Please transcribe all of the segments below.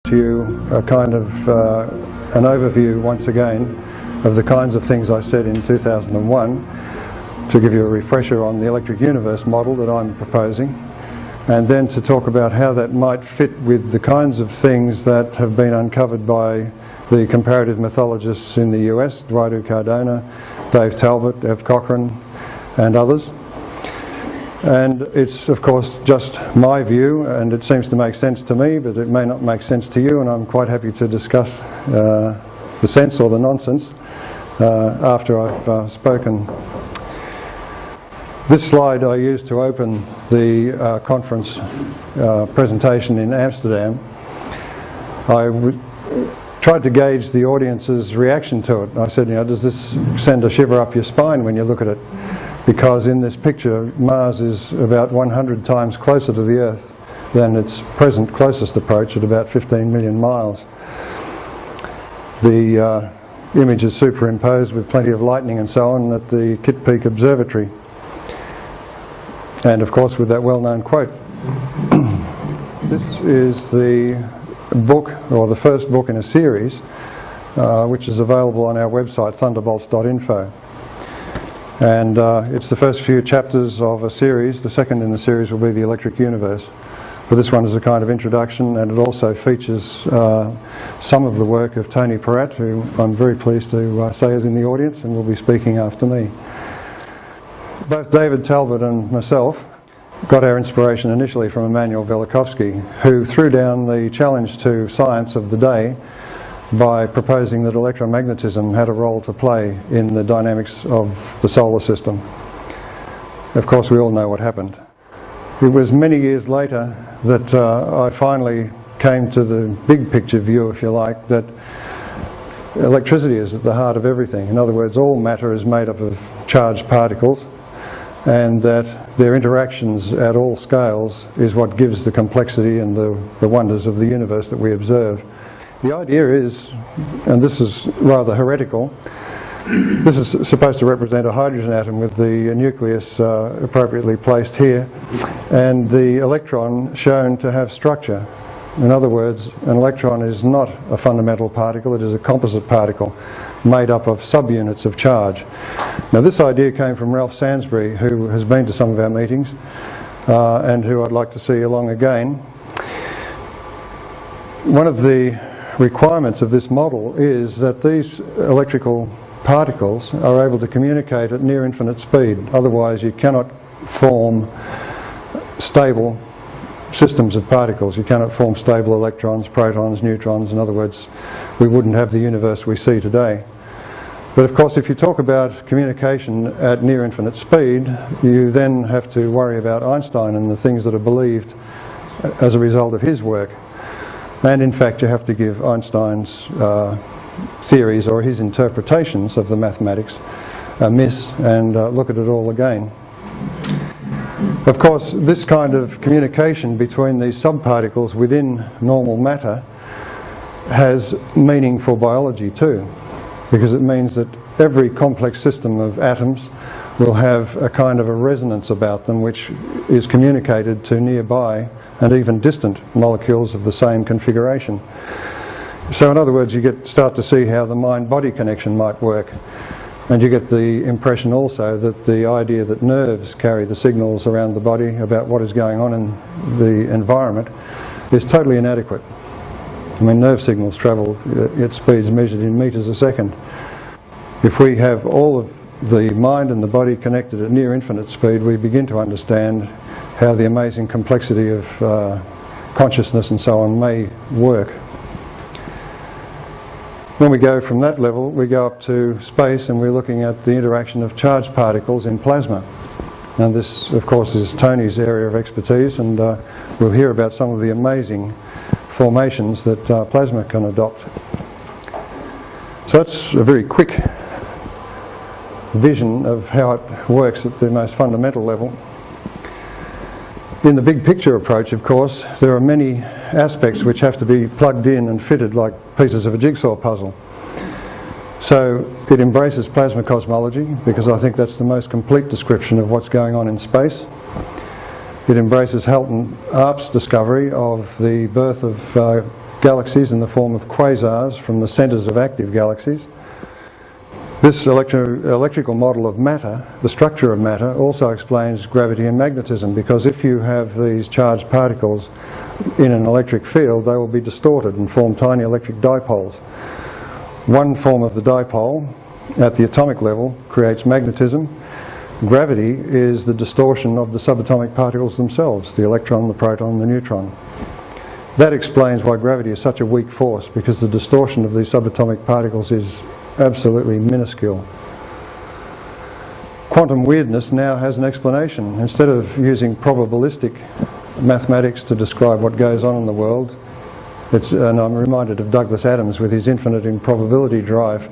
to you a kind of an overview once again of the kinds of things I said in 2001, to give you a refresher on the electric universe model that I'm proposing, and then to talk about how that might fit with the kinds of things that have been uncovered by the comparative mythologists in the US, Dwight Cardona, Dave Talbot, Ev Cochran and others. And it's of course just my view, and it seems to make sense to me, but it may not make sense to you, and I'm quite happy to discuss the sense or the nonsense after I've spoken. This slide I used to open the conference presentation in Amsterdam. I tried to gauge the audience's reaction to it. I said, does this send a shiver up your spine when you look at it? Because in this picture, Mars is about 100 times closer to the Earth than its present closest approach at about 15 million miles. The image is superimposed with plenty of lightning and so on at the Kitt Peak Observatory. And of course with that well-known quote. This is the book, or the first book in a series, which is available on our website, thunderbolts.info. And it's the first few chapters of a series. The second in the series will be the electric universe. But this one is a kind of introduction, and it also features some of the work of Tony Peratt, who I'm very pleased to say is in the audience and will be speaking after me. Both David Talbot and myself got our inspiration initially from Immanuel Velikovsky, who threw down the challenge to science of the day by proposing that electromagnetism had a role to play in the dynamics of the solar system. Of course, we all know what happened. It was many years later that I finally came to the big picture view, if you like, that electricity is at the heart of everything. In other words, all matter is made up of charged particles, and that their interactions at all scales is what gives the complexity and the wonders of the universe that we observe. The idea is, and this is rather heretical, this is supposed to represent a hydrogen atom with the nucleus appropriately placed here, and the electron shown to have structure. In other words, an electron is not a fundamental particle, it is a composite particle made up of subunits of charge. Now this idea came from Ralph Sansbury, who has been to some of our meetings and who I'd like to see along again. One of the requirements of this model is that these electrical particles are able to communicate at near infinite speed. Otherwise you cannot form stable systems of particles. You cannot form stable electrons, protons, neutrons. In other words, we wouldn't have the universe we see today. But of course, if you talk about communication at near infinite speed, you then have to worry about Einstein and the things that are believed as a result of his work. And in fact, you have to give Einstein's theories or his interpretations of the mathematics a miss and look at it all again. Of course, this kind of communication between these subparticles within normal matter has meaning for biology too, because it means that every complex system of atoms will have a kind of a resonance about them which is communicated to nearby and even distant molecules of the same configuration. So in other words, you start to see how the mind-body connection might work. And you get the impression also that the idea that nerves carry the signals around the body about what is going on in the environment is totally inadequate. I mean, nerve signals travel at speeds measured in meters a second. If we have all of the mind and the body connected at near infinite speed, we begin to understand how the amazing complexity of consciousness and so on may work. When we go from that level, we go up to space and we're looking at the interaction of charged particles in plasma. And this, of course, is Tony's area of expertise, and we'll hear about some of the amazing formations that plasma can adopt. So that's a very quick vision of how it works at the most fundamental level. In the big picture approach, of course, there are many aspects which have to be plugged in and fitted like pieces of a jigsaw puzzle. So it embraces plasma cosmology, because I think that's the most complete description of what's going on in space. It embraces Halton Arp's discovery of the birth of galaxies in the form of quasars from the centres of active galaxies. This electrical model of matter, the structure of matter, also explains gravity and magnetism, because if you have these charged particles in an electric field, they will be distorted and form tiny electric dipoles. One form of the dipole at the atomic level creates magnetism. Gravity is the distortion of the subatomic particles themselves, the electron, the proton, the neutron. That explains why gravity is such a weak force, because the distortion of these subatomic particles is absolutely minuscule. Quantum weirdness now has an explanation. Instead of using probabilistic mathematics to describe what goes on in the world, and I'm reminded of Douglas Adams with his infinite improbability drive.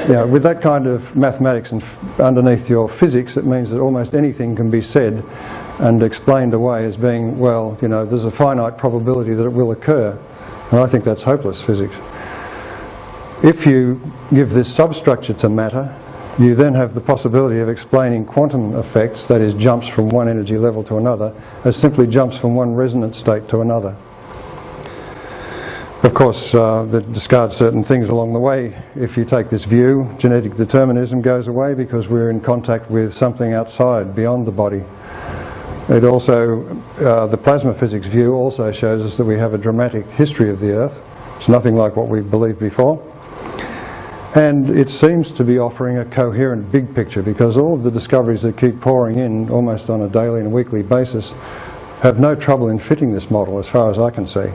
With that kind of mathematics and underneath your physics, it means that almost anything can be said and explained away as being, well, there's a finite probability that it will occur. And I think that's hopeless physics. If you give this substructure to matter, you then have the possibility of explaining quantum effects, that is, jumps from one energy level to another, as simply jumps from one resonance state to another. Of course, that discards certain things along the way. If you take this view, genetic determinism goes away because we're in contact with something outside, beyond the body. It also, the plasma physics view also shows us that we have a dramatic history of the Earth. It's nothing like what we believed before. And it seems to be offering a coherent big picture, because all of the discoveries that keep pouring in almost on a daily and weekly basis have no trouble in fitting this model, as far as I can see.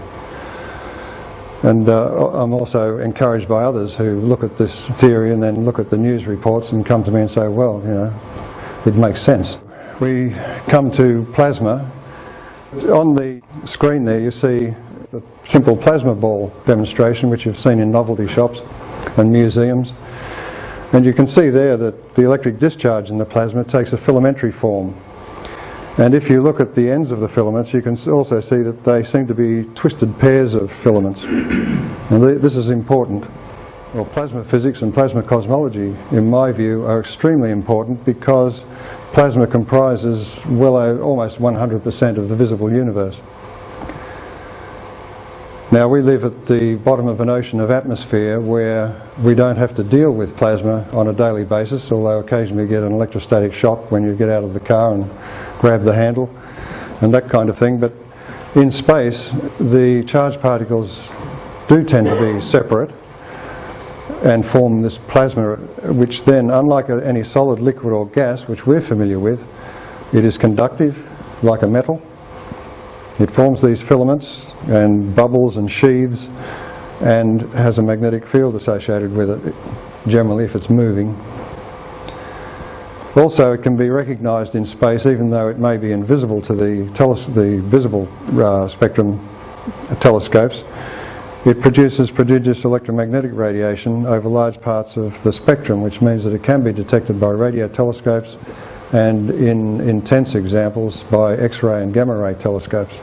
And I'm also encouraged by others who look at this theory and then look at the news reports and come to me and say, well, it makes sense. We come to plasma. On the screen there you see a simple plasma ball demonstration, which you've seen in novelty shops and museums. And you can see there that the electric discharge in the plasma takes a filamentary form. And if you look at the ends of the filaments, you can also see that they seem to be twisted pairs of filaments. And this is important. Well, plasma physics and plasma cosmology, in my view, are extremely important, because plasma comprises almost 100% of the visible universe. Now, we live at the bottom of an ocean of atmosphere where we don't have to deal with plasma on a daily basis, although occasionally you get an electrostatic shock when you get out of the car and grab the handle and that kind of thing. But in space, the charged particles do tend to be separate and form this plasma, which then, unlike any solid, liquid or gas, which we're familiar with, it is conductive like a metal. It forms these filaments and bubbles and sheaths and has a magnetic field associated with it, generally if it's moving. Also, it can be recognised in space, even though it may be invisible to the visible spectrum telescopes. It produces prodigious electromagnetic radiation over large parts of the spectrum, which means that it can be detected by radio telescopes and, in intense examples, by X-ray and gamma-ray telescopes.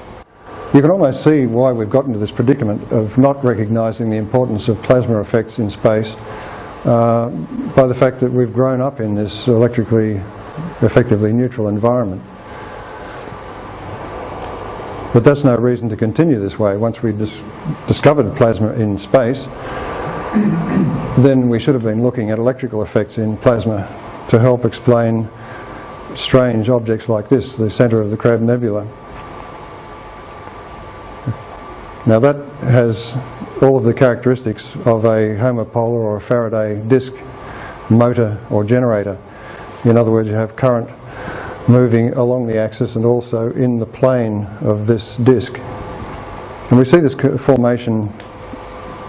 You can almost see why we've gotten to this predicament of not recognising the importance of plasma effects in space by the fact that we've grown up in this electrically, effectively neutral environment. But that's no reason to continue this way. Once we discovered plasma in space, then we should have been looking at electrical effects in plasma to help explain strange objects like this, the centre of the Crab Nebula. Now that has all of the characteristics of a homopolar or a Faraday disk motor or generator. In other words, you have current moving along the axis and also in the plane of this disk. And we see this formation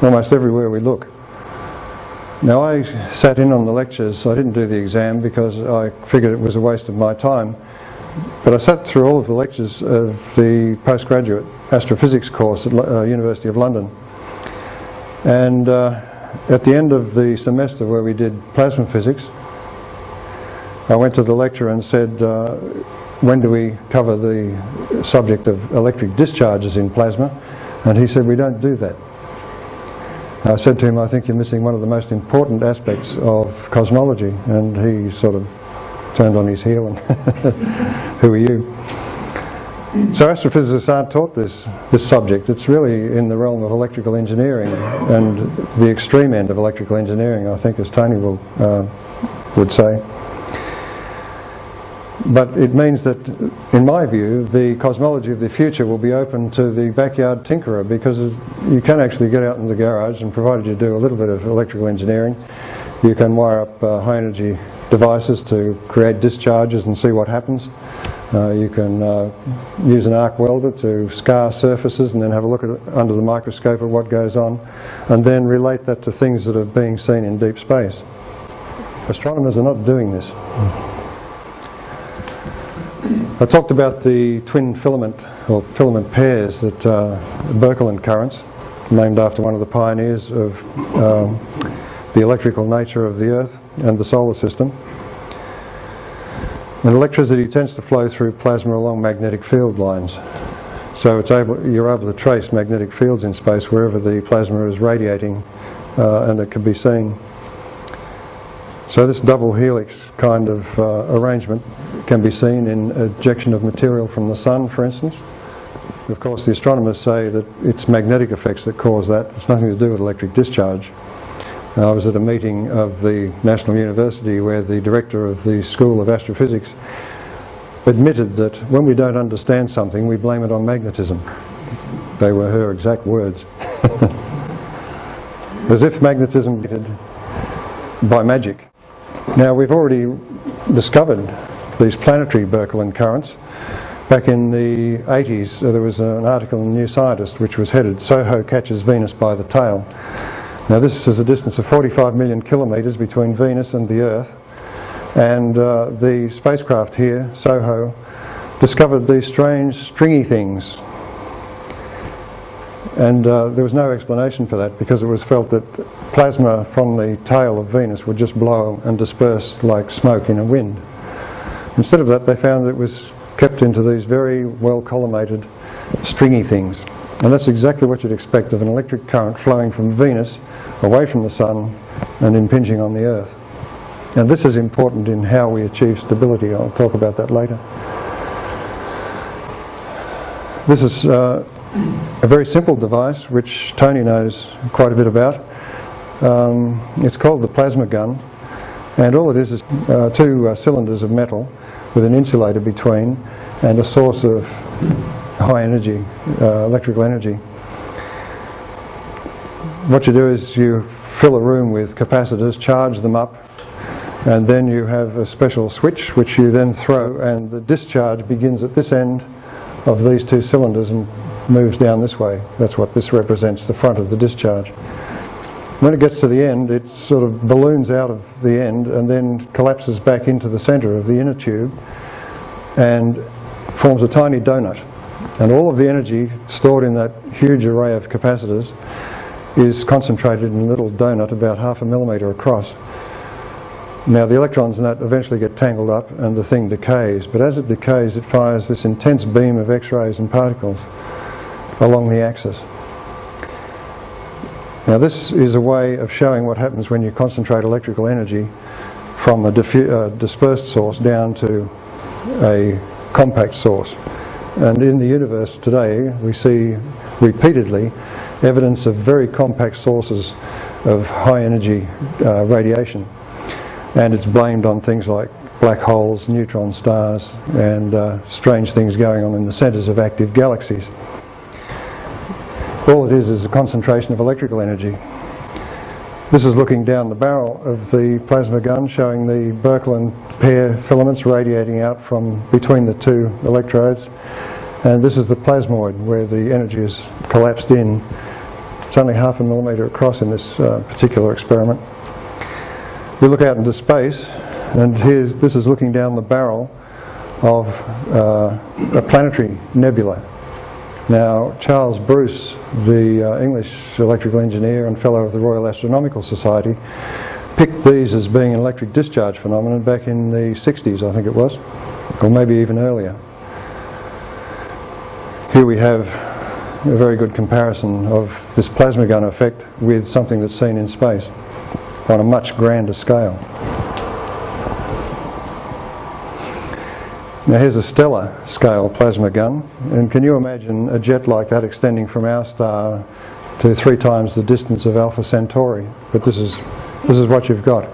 almost everywhere we look. Now, I sat in on the lectures. I didn't do the exam because I figured it was a waste of my time. But I sat through all of the lectures of the postgraduate astrophysics course at University of London. And at the end of the semester where we did plasma physics, I went to the lecturer and said, when do we cover the subject of electric discharges in plasma? And he said, we don't do that. I said to him, I think you're missing one of the most important aspects of cosmology. And he sort of turned on his heel and who are you? So astrophysicists aren't taught this subject. It's really in the realm of electrical engineering and the extreme end of electrical engineering, I think, as Tony would say. But it means that, in my view, the cosmology of the future will be open to the backyard tinkerer, because you can actually get out in the garage, and provided you do a little bit of electrical engineering, you can wire up high energy devices to create discharges and see what happens. You can use an arc welder to scar surfaces and then have a look at it under the microscope at what goes on, and then relate that to things that are being seen in deep space. Astronomers are not doing this. I talked about the twin filament, or filament pairs, that Birkeland currents, named after one of the pioneers of the electrical nature of the Earth and the solar system. And electricity tends to flow through plasma along magnetic field lines. So you're able to trace magnetic fields in space wherever the plasma is radiating, and it can be seen. So this double helix kind of arrangement can be seen in ejection of material from the sun, for instance. Of course, the astronomers say that it's magnetic effects that cause that. It's nothing to do with electric discharge. I was at a meeting of the National University where the director of the School of Astrophysics admitted that when we don't understand something, we blame it on magnetism. They were her exact words. As if magnetism did by magic. Now, we've already discovered these planetary Birkeland currents. Back in the 80s, there was an article in the New Scientist which was headed, "Soho catches Venus by the tail." Now, this is a distance of 45 million kilometres between Venus and the Earth, and the spacecraft here, Soho, discovered these strange stringy things. And there was no explanation for that, because it was felt that plasma from the tail of Venus would just blow and disperse like smoke in a wind. Instead of that, they found that it was kept into these very well collimated stringy things. And that's exactly what you'd expect of an electric current flowing from Venus away from the Sun and impinging on the Earth. And this is important in how we achieve stability. I'll talk about that later. This is a very simple device which Tony knows quite a bit about. It's called the plasma gun, and all it is two cylinders of metal with an insulator between and a source of high energy, electrical energy. What you do is you fill a room with capacitors, charge them up, and then you have a special switch which you then throw, and the discharge begins at this end of these two cylinders and moves down this way. That's what this represents, the front of the discharge. When it gets to the end, it sort of balloons out of the end and then collapses back into the centre of the inner tube and forms a tiny donut. And all of the energy stored in that huge array of capacitors is concentrated in a little donut about 0.5 millimetre across. Now, the electrons in that eventually get tangled up and the thing decays, but as it decays, it fires this intense beam of X-rays and particles along the axis. Now, this is a way of showing what happens when you concentrate electrical energy from a dispersed source down to a compact source. And in the universe today, we see repeatedly evidence of very compact sources of high energy radiation. And it's blamed on things like black holes, neutron stars, and strange things going on in the centres of active galaxies. All it is a concentration of electrical energy. This is looking down the barrel of the plasma gun, showing the Birkeland pair filaments radiating out from between the two electrodes. And this is the plasmoid, where the energy is collapsed in. It's only 0.5 millimetre across in this particular experiment. We look out into space, and this is looking down the barrel of a planetary nebula. Now, Charles Bruce, the English electrical engineer and fellow of the Royal Astronomical Society, picked these as being an electric discharge phenomenon back in the 60s, I think it was, or maybe even earlier. Here we have a very good comparison of this plasma gun effect with something that's seen in space on a much grander scale. Now here's a stellar scale plasma gun, and can you imagine a jet like that extending from our star to 3 times the distance of Alpha Centauri? But this is what you've got.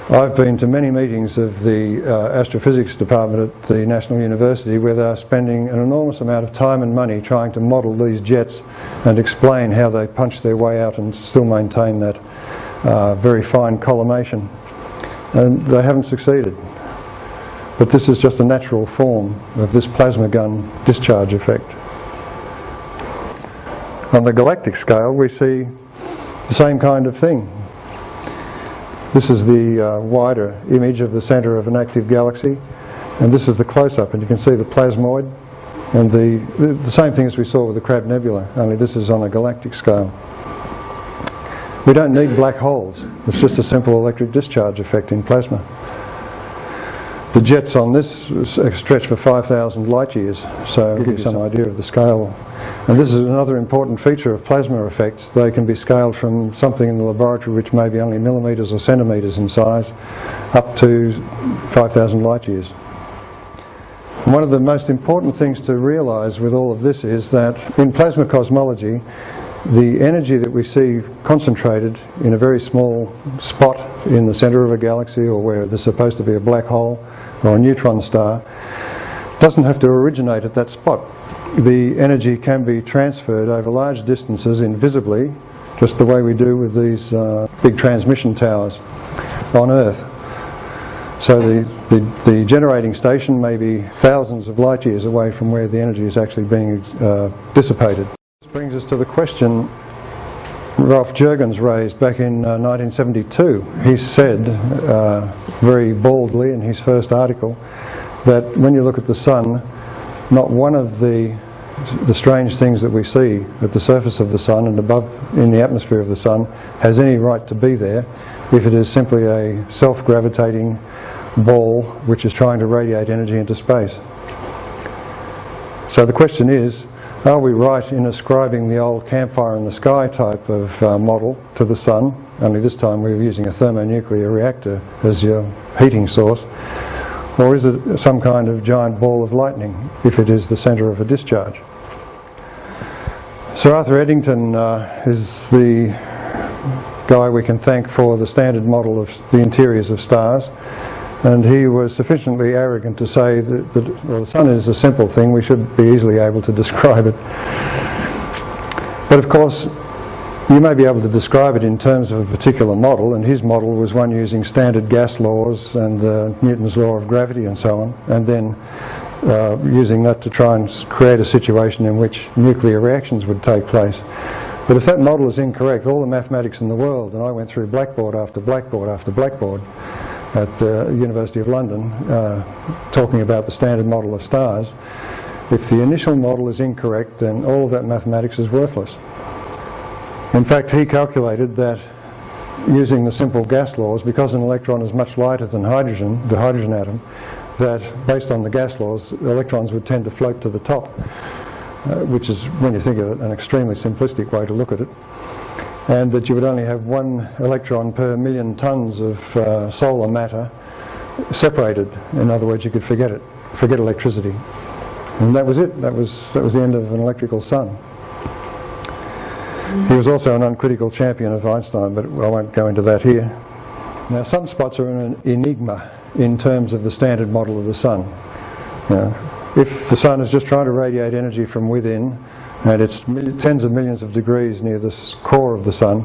I've been to many meetings of the astrophysics department at the National University where they're spending an enormous amount of time and money trying to model these jets and explain how they punch their way out and still maintain that very fine collimation. And they haven't succeeded. But this is just a natural form of this plasma gun discharge effect. On the galactic scale, we see the same kind of thing. This is the wider image of the centre of an active galaxy, and this is the close-up, and you can see the plasmoid, and the same thing as we saw with the Crab Nebula, only this is on a galactic scale. We don't need black holes. It's just a simple electric discharge effect in plasma. The jets on this stretch for 5,000 light years, so it'll give you some idea of the scale. And this is another important feature of plasma effects. They can be scaled from something in the laboratory which may be only millimetres or centimetres in size up to 5,000 light years. And one of the most important things to realise with all of this is that in plasma cosmology, the energy that we see concentrated in a very small spot in the centre of a galaxy, or where there's supposed to be a black hole or a neutron star, doesn't have to originate at that spot. The energy can be transferred over large distances invisibly, just the way we do with these big transmission towers on Earth. So the generating station may be thousands of light years away from where the energy is actually being dissipated. This brings us to the question Ralph Jurgens raised back in 1972. He said very baldly in his first article that when you look at the Sun, not one of the strange things that we see at the surface of the Sun and above in the atmosphere of the Sun has any right to be there if it is simply a self-gravitating ball which is trying to radiate energy into space. So the question is, are we right in ascribing the old campfire in the sky type of model to the Sun, only this time we were using a thermonuclear reactor as your heating source, or is it some kind of giant ball of lightning if it is the centre of a discharge? Sir Arthur Eddington is the guy we can thank for the standard model of the interiors of stars, and he was sufficiently arrogant to say that the Sun is a simple thing, we should be easily able to describe it. But of course, you may be able to describe it in terms of a particular model, and his model was one using standard gas laws and Newton's law of gravity and so on, and then using that to try and create a situation in which nuclear reactions would take place. But if that model is incorrect, all the mathematics in the world, and I went through blackboard after blackboard after blackboard at the University of London talking about the standard model of stars, if the initial model is incorrect, then all of that mathematics is worthless. In fact, he calculated that using the simple gas laws, because an electron is much lighter than hydrogen, the hydrogen atom, that based on the gas laws, electrons would tend to float to the top, which is, when you think of it, an extremely simplistic way to look at it, and that you would only have 1 electron per million tons of solar matter separated. In other words, you could forget it, forget electricity. And that was it. That was the end of an electrical sun. He was also an uncritical champion of Einstein, but I won't go into that here. Now, sunspots are an enigma in terms of the standard model of the Sun. If the Sun is just trying to radiate energy from within, and it's tens of millions of degrees near the core of the Sun,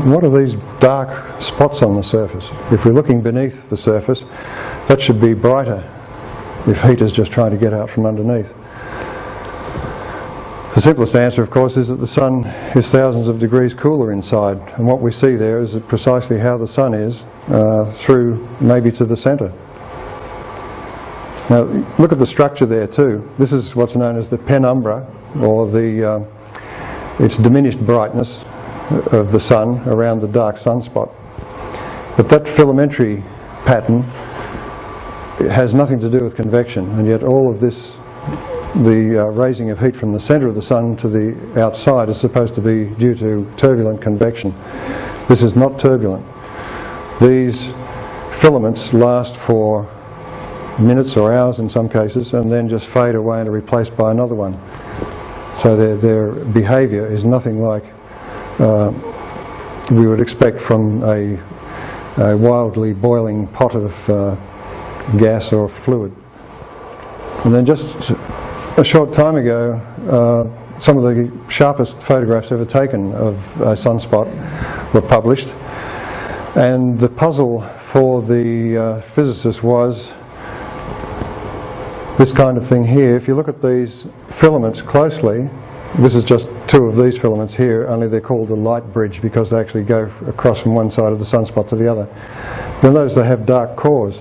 what are these dark spots on the surface? If we're looking beneath the surface, that should be brighter if heat is just trying to get out from underneath. The simplest answer, of course, is that the Sun is thousands of degrees cooler inside, and what we see there is precisely how the Sun is through maybe to the centre. Now, look at the structure there too. This is what's known as the penumbra, or its diminished brightness of the Sun around the dark sunspot. But that filamentary pattern has nothing to do with convection, and yet all of this, the raising of heat from the centre of the Sun to the outside, is supposed to be due to turbulent convection. This is not turbulent. These filaments last for minutes or hours in some cases, and then just fade away and are replaced by another one. So their behaviour is nothing like we would expect from a wildly boiling pot of gas or fluid. And then just a short time ago, some of the sharpest photographs ever taken of a sunspot were published, and the puzzle for the physicist was this kind of thing here. If you look at these filaments closely, this is just two of these filaments here, only they're called a light bridge because they actually go across from one side of the sunspot to the other. You'll notice they have dark cores,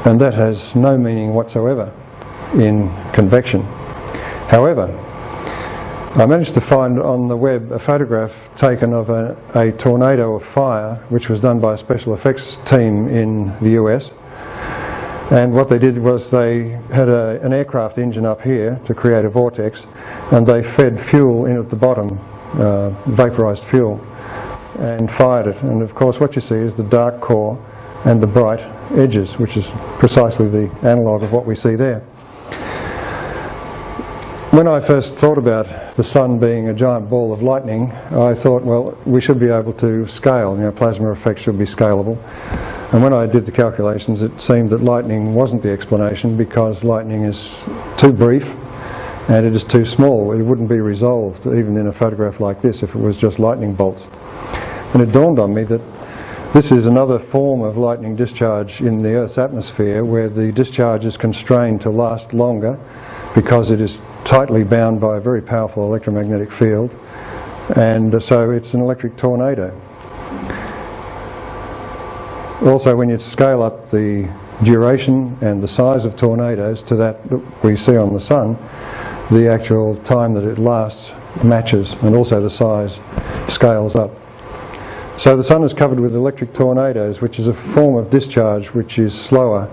and that has no meaning whatsoever in convection. However, I managed to find on the web a photograph taken of a tornado of fire, which was done by a special effects team in the US. And what they did was they had an aircraft engine up here to create a vortex, and they fed fuel in at the bottom, vaporized fuel, and fired it. And of course what you see is the dark core and the bright edges, which is precisely the analogue of what we see there. When I first thought about the sun being a giant ball of lightning, I thought, well, we should be able to scale. Plasma effects should be scalable. And when I did the calculations, it seemed that lightning wasn't the explanation, because lightning is too brief and it is too small. It wouldn't be resolved even in a photograph like this if it was just lightning bolts. And it dawned on me that this is another form of lightning discharge in the Earth's atmosphere, where the discharge is constrained to last longer because it is tightly bound by a very powerful electromagnetic field, and so it's an electric tornado. Also, when you scale up the duration and the size of tornadoes to that we see on the sun, the actual time that it lasts matches, and also the size scales up. So the sun is covered with electric tornadoes, which is a form of discharge which is slower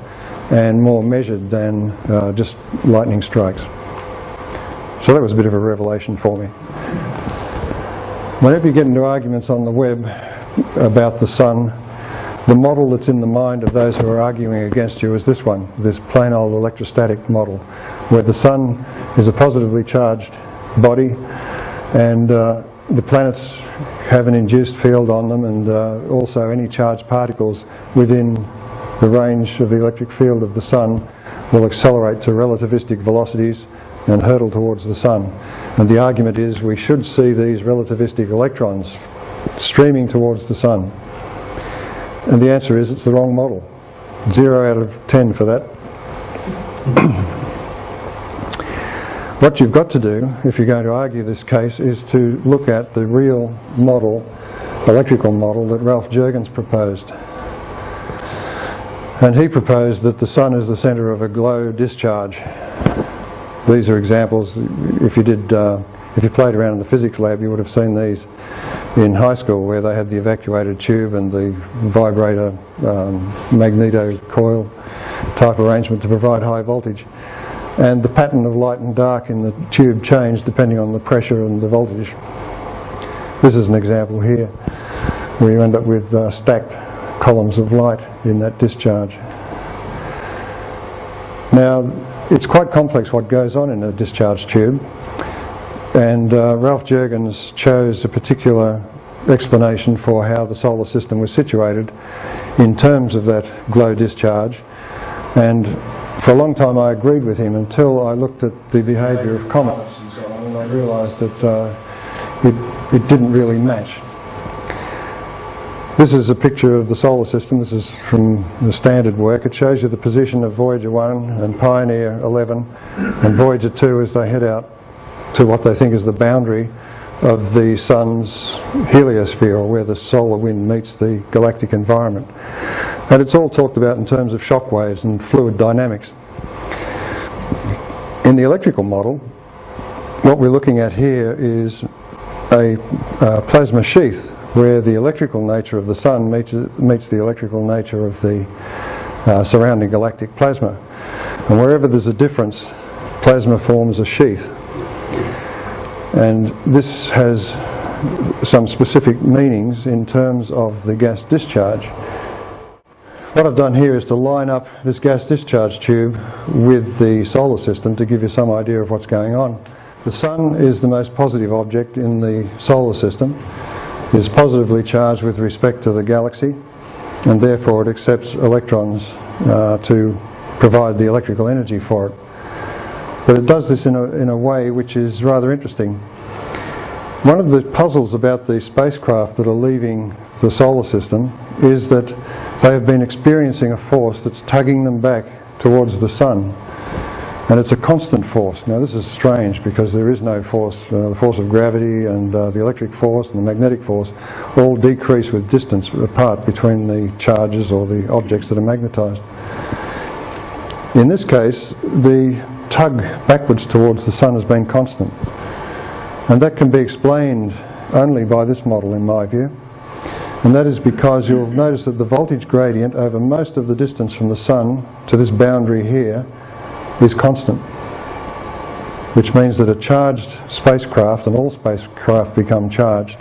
and more measured than just lightning strikes. So that was a bit of a revelation for me. Whenever you get into arguments on the web about the sun, the model that's in the mind of those who are arguing against you is this one, this plain old electrostatic model, where the sun is a positively charged body, and the planets have an induced field on them, and also any charged particles within the range of the electric field of the sun will accelerate to relativistic velocities and hurtle towards the sun. And the argument is we should see these relativistic electrons streaming towards the sun. And the answer is it's the wrong model. 0 out of 10 for that. What you've got to do, if you're going to argue this case, is to look at the real model, electrical model, that Ralph Jurgens proposed. And he proposed that the sun is the centre of a glow discharge. These are examples. If you played around in the physics lab, you would have seen these in high school, where they had the evacuated tube and the vibrator magneto coil type arrangement to provide high voltage. And the pattern of light and dark in the tube changed depending on the pressure and the voltage. This is an example here where you end up with stacked columns of light in that discharge. Now, it's quite complex what goes on in a discharge tube, and Ralph Jurgens chose a particular explanation for how the solar system was situated in terms of that glow discharge. And for a long time I agreed with him until I looked at the behaviour of comets and so on, and I realised that it didn't really match. This is a picture of the solar system. This is from the standard work. It shows you the position of Voyager 1 and Pioneer 11 and Voyager 2 as they head out to what they think is the boundary of the sun's heliosphere, or where the solar wind meets the galactic environment. And it's all talked about in terms of shock waves and fluid dynamics. In the electrical model, what we're looking at here is a plasma sheath, where the electrical nature of the sun meets the electrical nature of the surrounding galactic plasma. And wherever there's a difference, plasma forms a sheath. And this has some specific meanings in terms of the gas discharge. What I've done here is to line up this gas discharge tube with the solar system to give you some idea of what's going on. The Sun is the most positive object in the solar system. It is positively charged with respect to the galaxy, and therefore it accepts electrons to provide the electrical energy for it. But it does this in a way which is rather interesting. One of the puzzles about the spacecraft that are leaving the solar system is that they have been experiencing a force that's tugging them back towards the Sun. And it's a constant force. Now this is strange because there is no force. The force of gravity and the electric force and the magnetic force all decrease with distance apart between the charges or the objects that are magnetized. In this case, the tug backwards towards the Sun has been constant. And that can be explained only by this model, in my view. And that is because you'll notice that the voltage gradient over most of the distance from the Sun to this boundary here is constant. Which means that a charged spacecraft, and all spacecraft become charged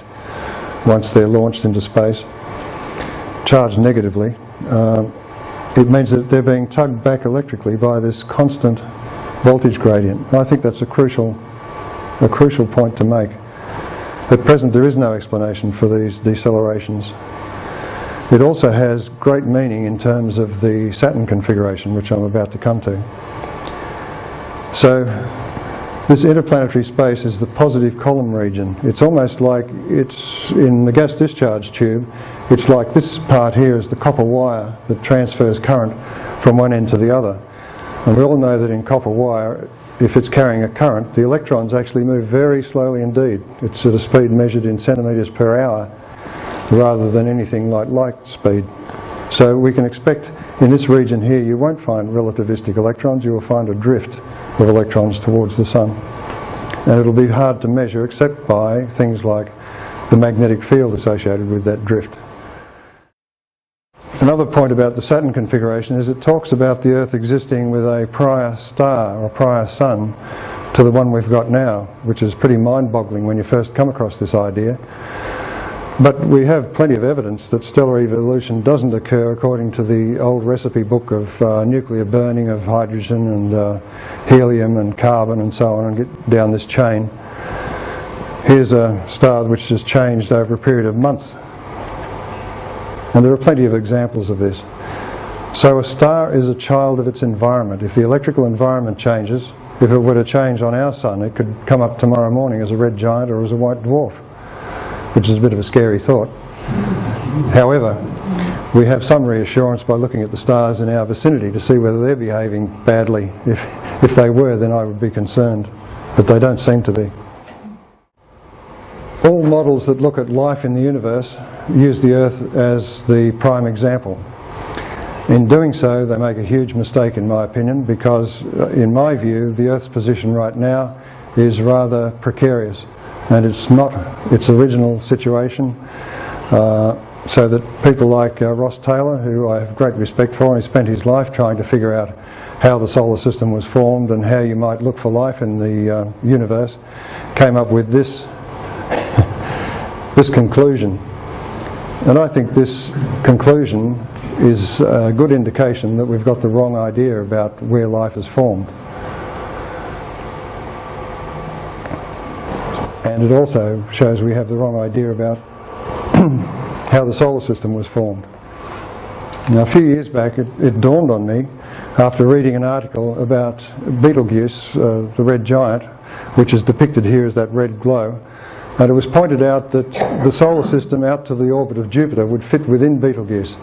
once they're launched into space, charged negatively, it means that they're being tugged back electrically by this constant voltage gradient. And I think that's a crucial point to make. At present there is no explanation for these decelerations. It also has great meaning in terms of the Saturn configuration, which I'm about to come to. So this interplanetary space is the positive column region. It's almost like it's in the gas discharge tube. It's like this part here is the copper wire that transfers current from one end to the other. And we all know that in copper wire, if it's carrying a current, the electrons actually move very slowly indeed. It's at a speed measured in centimetres per hour rather than anything like light speed. So we can expect in this region here you won't find relativistic electrons, you will find a drift of electrons towards the Sun. And it'll be hard to measure except by things like the magnetic field associated with that drift. Another point about the Saturn configuration is it talks about the Earth existing with a prior star or prior sun to the one we've got now, which is pretty mind-boggling when you first come across this idea. But we have plenty of evidence that stellar evolution doesn't occur according to the old recipe book of nuclear burning of hydrogen and helium and carbon and so on, and get down this chain. Here's a star which has changed over a period of months. And there are plenty of examples of this. So a star is a child of its environment. If the electrical environment changes, if it were to change on our Sun, it could come up tomorrow morning as a red giant or as a white dwarf, which is a bit of a scary thought. However, we have some reassurance by looking at the stars in our vicinity to see whether they're behaving badly. If they were, then I would be concerned, but they don't seem to be. All models that look at life in the universe use the Earth as the prime example. In doing so, they make a huge mistake, in my opinion, because in my view the Earth's position right now is rather precarious, and it's not its original situation, so that people like Ross Taylor, who I have great respect for, and he spent his life trying to figure out how the solar system was formed and how you might look for life in the universe, came up with this conclusion. And I think this conclusion is a good indication that we've got the wrong idea about where life is formed. And it also shows we have the wrong idea about how the solar system was formed. Now, a few years back it dawned on me, after reading an article about Betelgeuse, the red giant, which is depicted here as that red glow, and it was pointed out that the solar system out to the orbit of Jupiter would fit within Betelgeuse,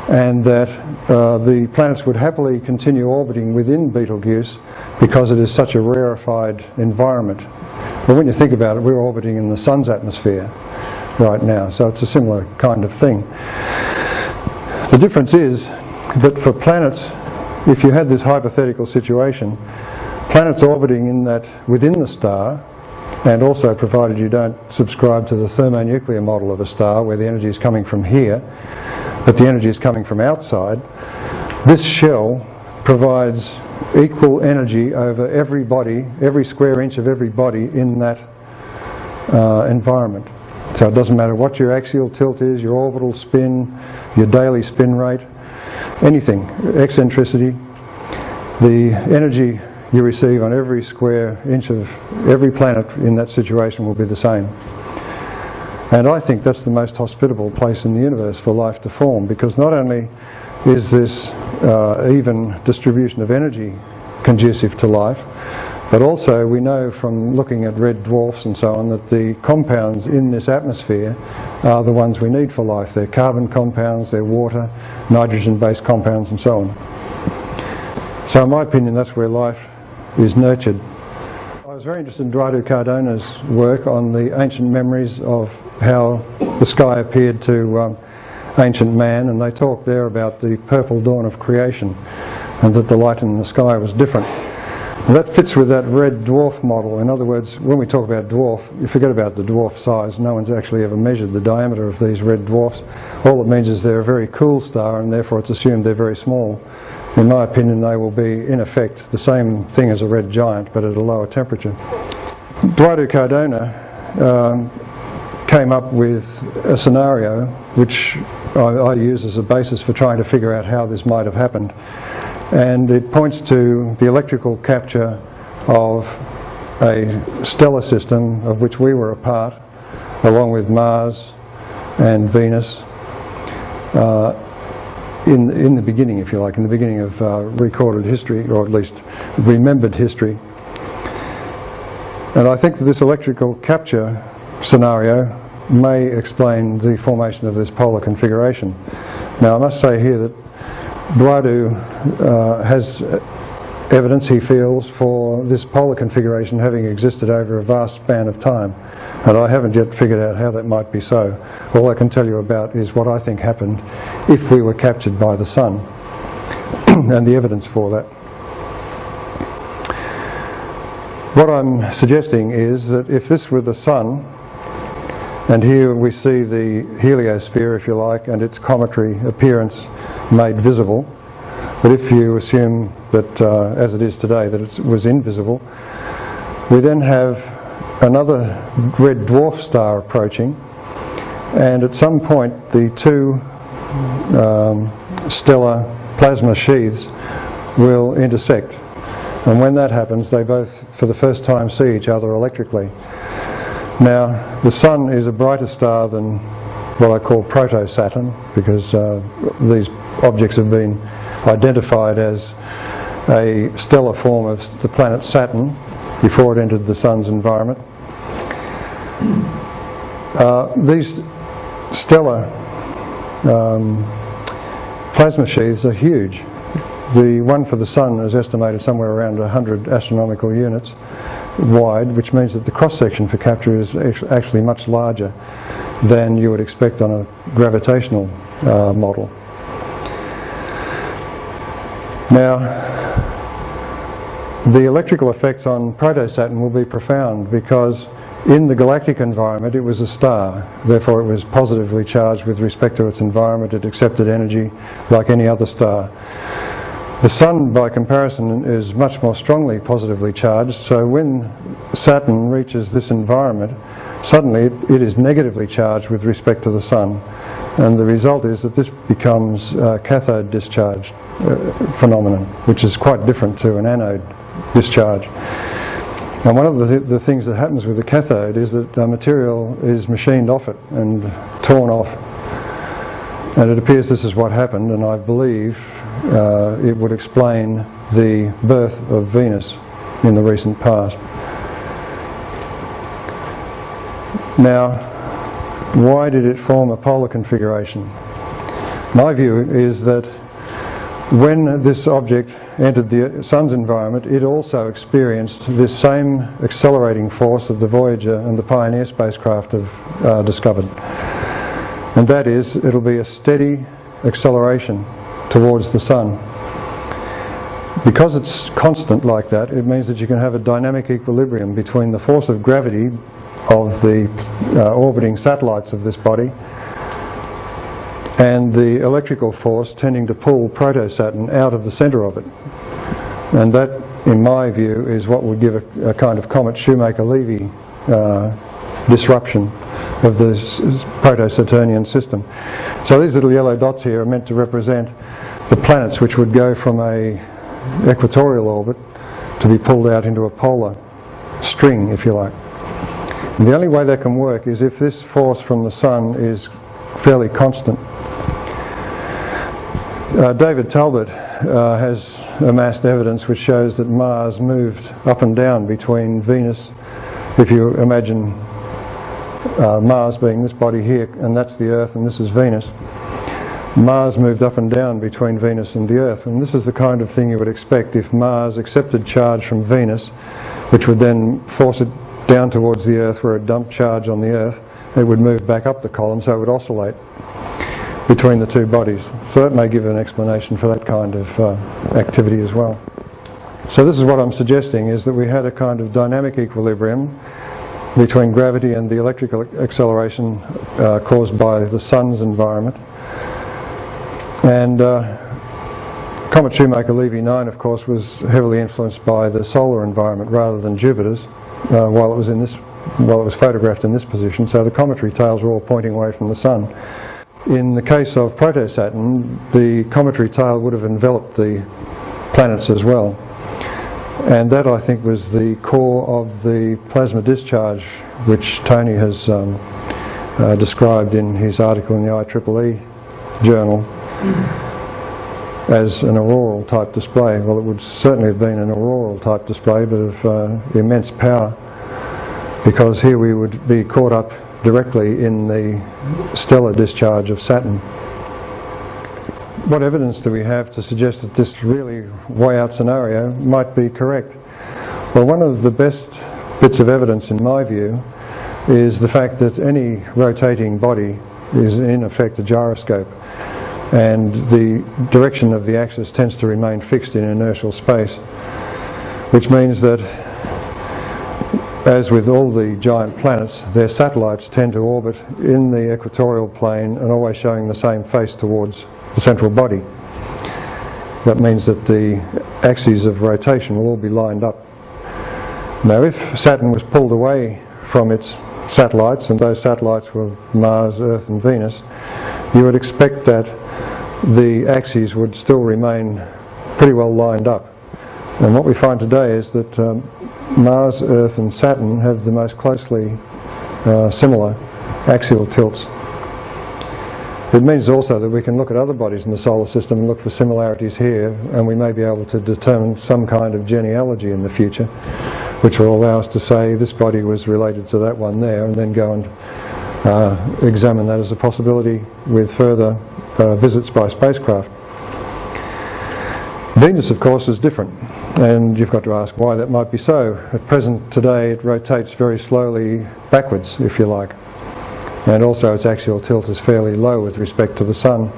and that the planets would happily continue orbiting within Betelgeuse because it is such a rarefied environment. But when you think about it, we're orbiting in the Sun's atmosphere right now, so it's a similar kind of thing. The difference is that for planets, if you had this hypothetical situation, planets orbiting in that within the star, and also provided you don't subscribe to the thermonuclear model of a star where the energy is coming from here but the energy is coming from outside, this shell provides equal energy over every body, every square inch of every body in that environment. So it doesn't matter what your axial tilt is, your orbital spin, your daily spin rate. anything, eccentricity, the energy you receive on every square inch of every planet in that situation will be the same. And I think that's the most hospitable place in the universe for life to form, because not only is this even distribution of energy conducive to life, but also we know from looking at red dwarfs and so on that the compounds in this atmosphere are the ones we need for life. They're carbon compounds, they're water, nitrogen-based compounds and so on. So in my opinion, that's where life is nurtured. I was very interested in Eduardo Cardona's work on the ancient memories of how the sky appeared to ancient man, and they talk there about the purple dawn of creation and that the light in the sky was different. And that fits with that red dwarf model. In other words, when we talk about dwarf, you forget about the dwarf size. No one's actually ever measured the diameter of these red dwarfs. All it means is they're a very cool star, and therefore it's assumed they're very small. In my opinion, they will be, in effect, the same thing as a red giant, but at a lower temperature. Eduardo Cardona came up with a scenario which I use as a basis for trying to figure out how this might have happened. And it points to the electrical capture of a stellar system of which we were a part, along with Mars and Venus, in the beginning, if you like, in the beginning of recorded history, or at least remembered history. And I think that this electrical capture scenario may explain the formation of this polar configuration. Now I must say here that Eduardo has evidence, he feels, for this polar configuration having existed over a vast span of time, and I haven't yet figured out how that might be so. All I can tell you about is what I think happened if we were captured by the Sun and the evidence for that. What I'm suggesting is that if this were the Sun, and here we see the heliosphere, if you like, and its cometary appearance made visible. But if you assume that, as it is today, that it was invisible, we then have another red dwarf star approaching, and at some point the two stellar plasma sheaths will intersect. And when that happens, they both, for the first time, see each other electrically. Now, the Sun is a brighter star than what I call proto-Saturn, because these objects have been identified as a stellar form of the planet Saturn before it entered the Sun's environment. These stellar plasma sheaths are huge. The one for the Sun is estimated somewhere around 100 astronomical units wide, which means that the cross-section for capture is actually much larger than you would expect on a gravitational model. Now, the electrical effects on proto-Saturn will be profound, because in the galactic environment it was a star, therefore it was positively charged with respect to its environment. It accepted energy like any other star. The Sun, by comparison, is much more strongly positively charged, so when Saturn reaches this environment, suddenly it is negatively charged with respect to the Sun, and the result is that this becomes a cathode discharge phenomenon, which is quite different to an anode discharge. And one of the things that happens with the cathode is that material is machined off it and torn off, and it appears this is what happened, and I believe it would explain the birth of Venus in the recent past. Now, why did it form a polar configuration? My view is that when this object entered the Sun's environment, it also experienced this same accelerating force that the Voyager and the Pioneer spacecraft have discovered. And that is, it'll be a steady acceleration towards the Sun. Because it's constant like that, it means that you can have a dynamic equilibrium between the force of gravity of the orbiting satellites of this body and the electrical force tending to pull proto-Saturn out of the centre of it. And that, in my view, is what would give a kind of Comet Shoemaker-Levy disruption of the proto-Saturnian system. So these little yellow dots here are meant to represent the planets which would go from a equatorial orbit to be pulled out into a polar string, if you like. And the only way that can work is if this force from the Sun is fairly constant. David Talbot has amassed evidence which shows that Mars moved up and down between Venus. If you imagine Mars being this body here, and that's the Earth, and this is Venus, Mars moved up and down between Venus and the Earth, and this is the kind of thing you would expect if Mars accepted charge from Venus, which would then force it down towards the Earth where it dumped charge on the Earth. It would move back up the column, so it would oscillate between the two bodies. So that may give an explanation for that kind of activity as well. So this is what I'm suggesting, is that we had a kind of dynamic equilibrium between gravity and the electrical acceleration caused by the Sun's environment. And Comet Shoemaker-Levy 9, of course, was heavily influenced by the solar environment rather than Jupiter's while it was photographed in this position. So the cometary tails were all pointing away from the Sun. In the case of Proto-Saturn, the cometary tail would have enveloped the planets as well. And that, I think, was the core of the plasma discharge, which Tony has described in his article in the IEEE journal as an auroral type display. Well, it would certainly have been an auroral type display, but of immense power, because here we would be caught up directly in the stellar discharge of Saturn. What evidence do we have to suggest that this really way out scenario might be correct? Well, one of the best bits of evidence, in my view, is the fact that any rotating body is in effect a gyroscope, and the direction of the axis tends to remain fixed in inertial space, which means that, as with all the giant planets, their satellites tend to orbit in the equatorial plane and always showing the same face towards the central body. That means that the axes of rotation will all be lined up. Now, if Saturn was pulled away from its satellites, and those satellites were Mars, Earth and Venus, you would expect that the axes would still remain pretty well lined up. And what we find today is that Mars, Earth and Saturn have the most closely similar axial tilts. It means also that we can look at other bodies in the solar system and look for similarities here, and we may be able to determine some kind of genealogy in the future, which will allow us to say this body was related to that one there, and then go and examine that as a possibility with further visits by spacecraft. Venus, of course, is different, and you've got to ask why that might be so. At present, today, it rotates very slowly backwards, if you like, and also its axial tilt is fairly low with respect to the Sun.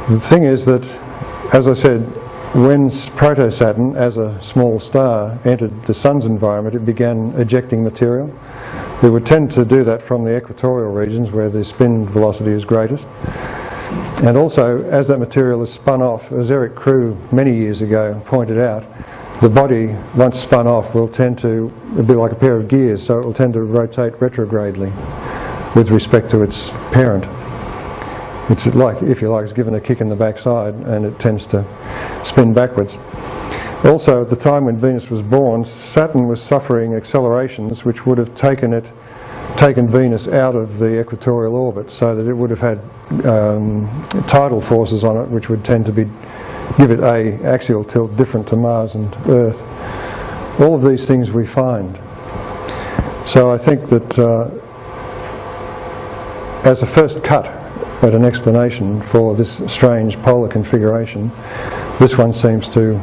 The thing is that, as I said, when Proto-Saturn, as a small star, entered the Sun's environment, it began ejecting material. It would tend to do that from the equatorial regions where the spin velocity is greatest. And also, as that material is spun off, as Eric Crew many years ago pointed out, the body, once spun off, will tend to be like a pair of gears, so it will tend to rotate retrogradely with respect to its parent. It's like, if you like, it's given a kick in the backside and it tends to spin backwards. Also, at the time when Venus was born, Saturn was suffering accelerations which would have taken Venus out of the equatorial orbit, so that it would have had tidal forces on it which would tend to give it a axial tilt different to Mars and Earth. All of these things we find. So I think that as a first cut at an explanation for this strange polar configuration, this one seems to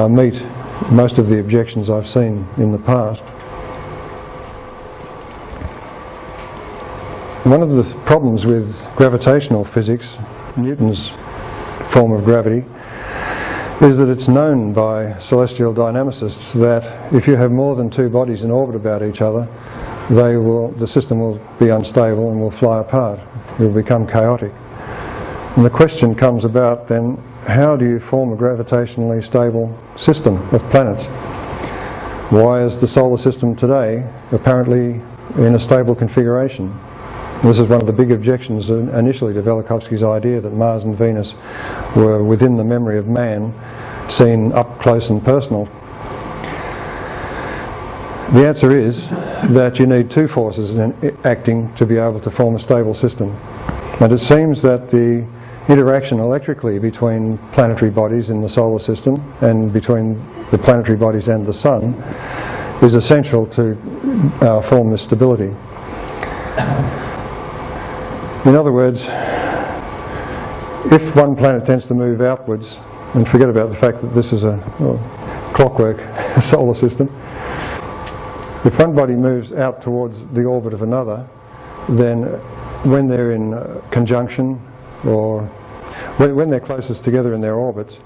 meet most of the objections I've seen in the past. One of the problems with gravitational physics, Newton's form of gravity, is that it's known by celestial dynamicists that if you have more than two bodies in orbit about each other, the system will be unstable and will fly apart. It will become chaotic. And the question comes about then, how do you form a gravitationally stable system of planets? Why is the solar system today apparently in a stable configuration? This is one of the big objections initially to Velikovsky's idea that Mars and Venus were within the memory of man, seen up close and personal. The answer is that you need two forces acting to be able to form a stable system. And it seems that the interaction electrically between planetary bodies in the solar system and between the planetary bodies and the Sun is essential to form this stability. In other words, if one planet tends to move outwards, and forget about the fact that this is a clockwork solar system, if one body moves out towards the orbit of another, then when they're in conjunction, or when they're closest together in their orbits,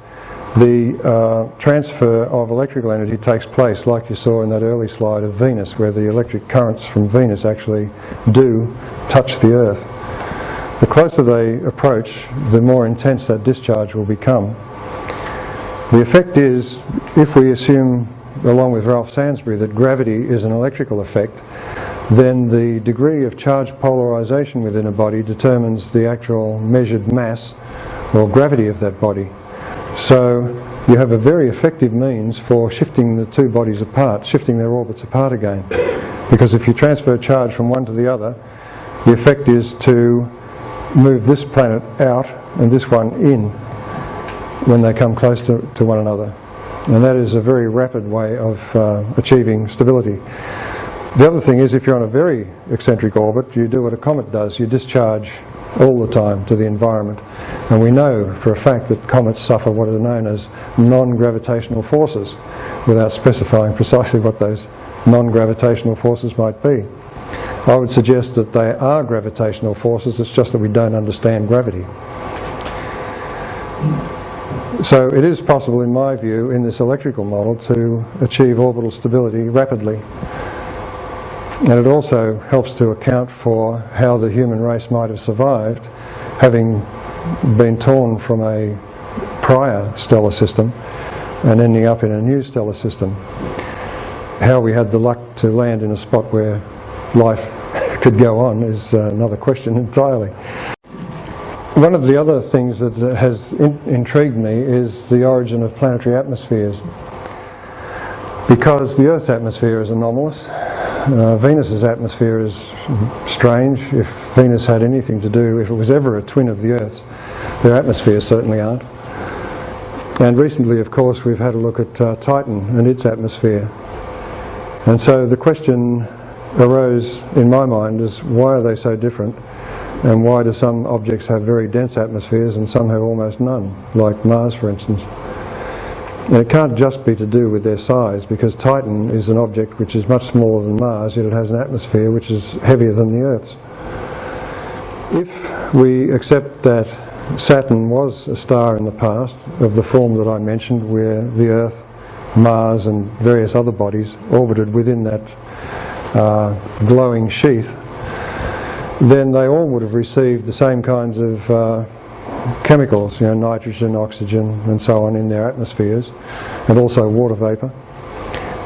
the transfer of electrical energy takes place, like you saw in that early slide of Venus, where the electric currents from Venus actually do touch the Earth. The closer they approach, the more intense that discharge will become. The effect is, if we assume, along with Ralph Sansbury, that gravity is an electrical effect, then the degree of charge polarization within a body determines the actual measured mass or gravity of that body. So you have a very effective means for shifting the two bodies apart, shifting their orbits apart again. Because if you transfer charge from one to the other, the effect is to move this planet out and this one in when they come close to one another. And that is a very rapid way of achieving stability. The other thing is, if you're on a very eccentric orbit, you do what a comet does. You discharge all the time to the environment. And we know for a fact that comets suffer what are known as non-gravitational forces, without specifying precisely what those non-gravitational forces might be. I would suggest that they are gravitational forces, it's just that we don't understand gravity. So it is possible, in my view, in this electrical model, to achieve orbital stability rapidly. And it also helps to account for how the human race might have survived, having been torn from a prior stellar system and ending up in a new stellar system. How we had the luck to land in a spot where life could go on is another question entirely. One of the other things that has intrigued me is the origin of planetary atmospheres. Because the Earth's atmosphere is anomalous, Venus's atmosphere is strange. If Venus had anything to do, if it was ever a twin of the Earth's, their atmospheres certainly aren't. And recently, of course, we've had a look at Titan and its atmosphere. And so the question arose in my mind is, why are they so different? And why do some objects have very dense atmospheres and some have almost none, like Mars, for instance? And it can't just be to do with their size, because Titan is an object which is much smaller than Mars, yet it has an atmosphere which is heavier than the Earth's. If we accept that Saturn was a star in the past, of the form that I mentioned, where the Earth, Mars and various other bodies orbited within that glowing sheath, then they all would have received the same kinds of chemicals, nitrogen, oxygen and so on in their atmospheres, and also water vapour.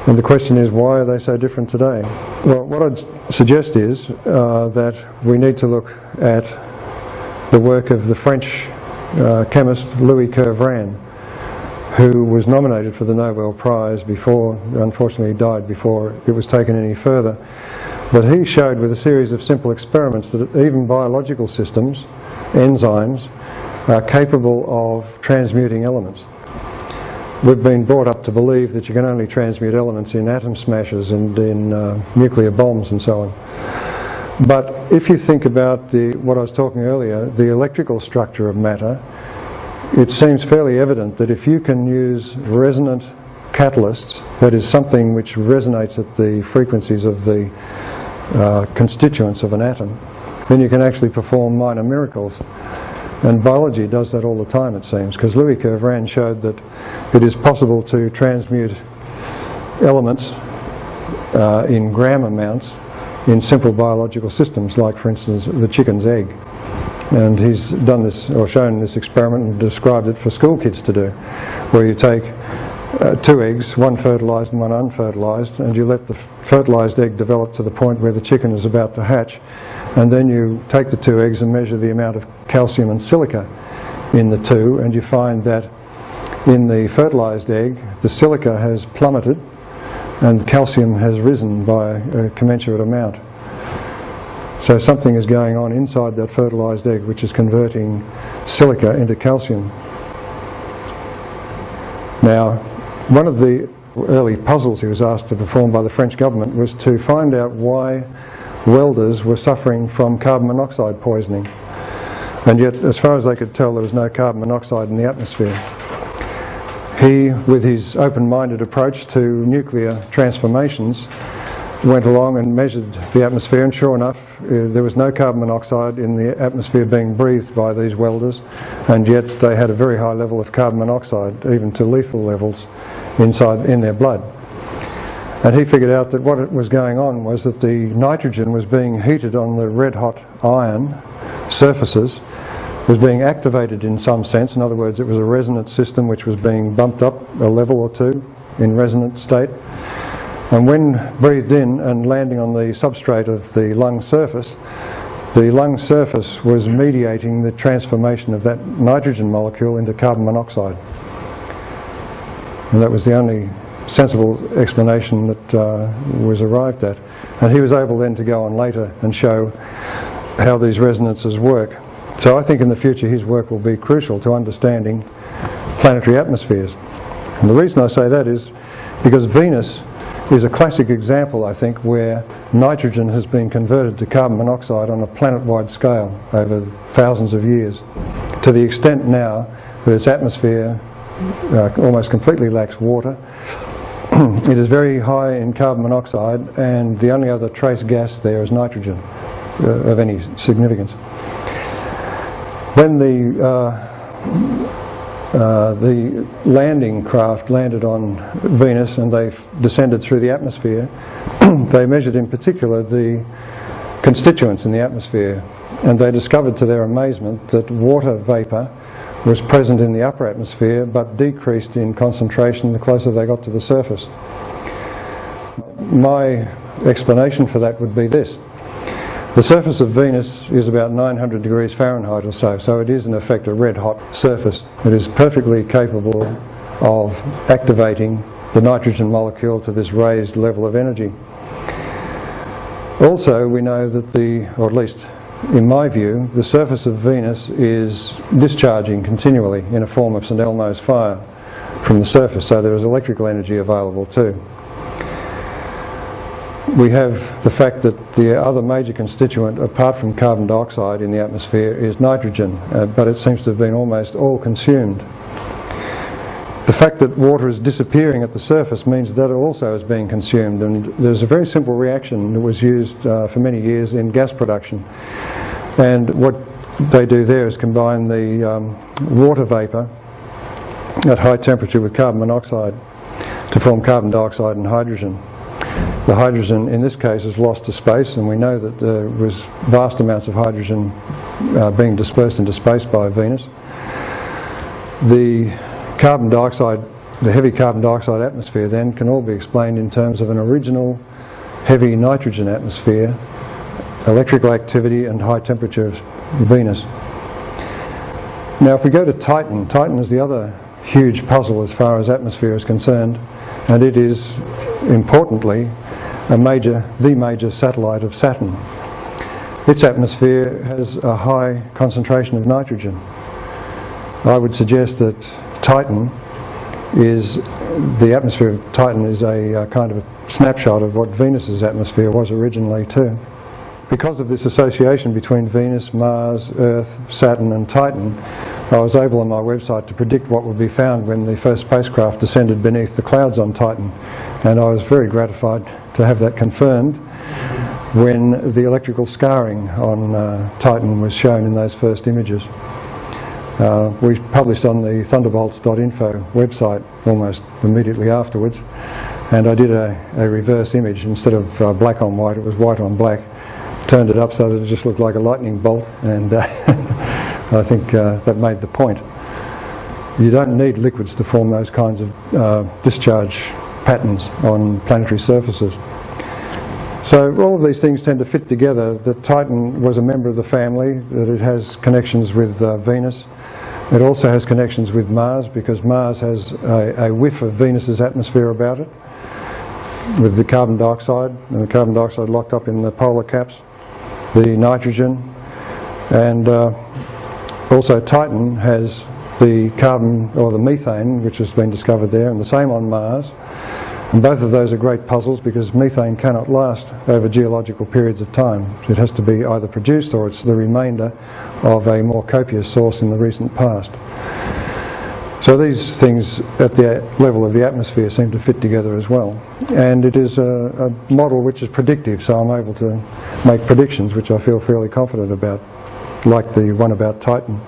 And the question is, why are they so different today? Well, what I'd suggest is that we need to look at the work of the French chemist Louis Kervran, who was nominated for the Nobel Prize before, unfortunately died before it was taken any further. But he showed with a series of simple experiments that even biological systems, enzymes, are capable of transmuting elements. We've been brought up to believe that you can only transmute elements in atom smashes and in nuclear bombs and so on. But if you think about what I was talking earlier, the electrical structure of matter, it seems fairly evident that if you can use resonant catalysts, that is something which resonates at the frequencies of the constituents of an atom, then you can actually perform minor miracles. And biology does that all the time, it seems, because Louis Kervran showed that it is possible to transmute elements in gram amounts in simple biological systems, like, for instance, the chicken's egg. And he's done this, or shown this experiment and described it for school kids to do, where you take two eggs, one fertilised and one unfertilised, and you let the fertilised egg develop to the point where the chicken is about to hatch, and then you take the two eggs and measure the amount of calcium and silica in the two, and you find that in the fertilised egg the silica has plummeted and the calcium has risen by a commensurate amount. So something is going on inside that fertilised egg which is converting silica into calcium. Now, one of the early puzzles he was asked to perform by the French government was to find out why welders were suffering from carbon monoxide poisoning. And yet, as far as they could tell, there was no carbon monoxide in the atmosphere. He, with his open-minded approach to nuclear transformations, went along and measured the atmosphere, and sure enough, there was no carbon monoxide in the atmosphere being breathed by these welders, and yet they had a very high level of carbon monoxide, even to lethal levels, in their blood. And he figured out that what was going on was that the nitrogen was being heated on the red-hot iron surfaces, was being activated in some sense. In other words, it was a resonant system which was being bumped up a level or two in resonant state. And when breathed in and landing on the substrate of the lung surface was mediating the transformation of that nitrogen molecule into carbon monoxide. And that was the only sensible explanation that was arrived at. And he was able then to go on later and show how these resonances work. So I think in the future his work will be crucial to understanding planetary atmospheres. And the reason I say that is because Venus is a classic example, I think, where nitrogen has been converted to carbon monoxide on a planet-wide scale over thousands of years, to the extent now that its atmosphere almost completely lacks water. It is very high in carbon monoxide, and the only other trace gas there is nitrogen of any significance. When the landing craft landed on Venus and they descended through the atmosphere, they measured in particular the constituents in the atmosphere, and they discovered to their amazement that water vapour was present in the upper atmosphere but decreased in concentration the closer they got to the surface. My explanation for that would be this. The surface of Venus is about 900 degrees Fahrenheit or so, so it is in effect a red-hot surface. It is perfectly capable of activating the nitrogen molecule to this raised level of energy. Also, we know that or at least in my view, the surface of Venus is discharging continually in a form of St. Elmo's fire from the surface, so there is electrical energy available too. We have the fact that the other major constituent, apart from carbon dioxide in the atmosphere, is nitrogen, but it seems to have been almost all consumed. The fact that water is disappearing at the surface means that it also is being consumed, and there's a very simple reaction that was used for many years in gas production. And what they do there is combine the water vapour at high temperature with carbon monoxide to form carbon dioxide and hydrogen. The hydrogen in this case is lost to space, and we know that there was vast amounts of hydrogen being dispersed into space by Venus. The carbon dioxide, the heavy carbon dioxide atmosphere then can all be explained in terms of an original heavy nitrogen atmosphere, electrical activity and high temperature of Venus. Now if we go to Titan, Titan is the other huge puzzle as far as atmosphere is concerned, and it is importantly the major satellite of Saturn. Its atmosphere has a high concentration of nitrogen. I would suggest that the atmosphere of Titan is a kind of a snapshot of what Venus's atmosphere was originally too. Because of this association between Venus, Mars, Earth, Saturn and Titan, I was able on my website to predict what would be found when the first spacecraft descended beneath the clouds on Titan, and I was very gratified to have that confirmed when the electrical scarring on Titan was shown in those first images. We published on the thunderbolts.info website almost immediately afterwards, and I did a reverse image. Instead of black on white, it was white on black. Turned it up so that it just looked like a lightning bolt, and I think that made the point. You don't need liquids to form those kinds of discharge patterns on planetary surfaces. So all of these things tend to fit together. That Titan was a member of the family, that it has connections with Venus. It also has connections with Mars, because Mars has a whiff of Venus's atmosphere about it, with the carbon dioxide, and the carbon dioxide locked up in the polar caps, the nitrogen, and also Titan has the carbon, or the methane, which has been discovered there, and the same on Mars. And both of those are great puzzles, because methane cannot last over geological periods of time. It has to be either produced, or it's the remainder of a more copious source in the recent past. So these things at the level of the atmosphere seem to fit together as well. And it is a model which is predictive, so I'm able to make predictions which I feel fairly confident about, like the one about Titan.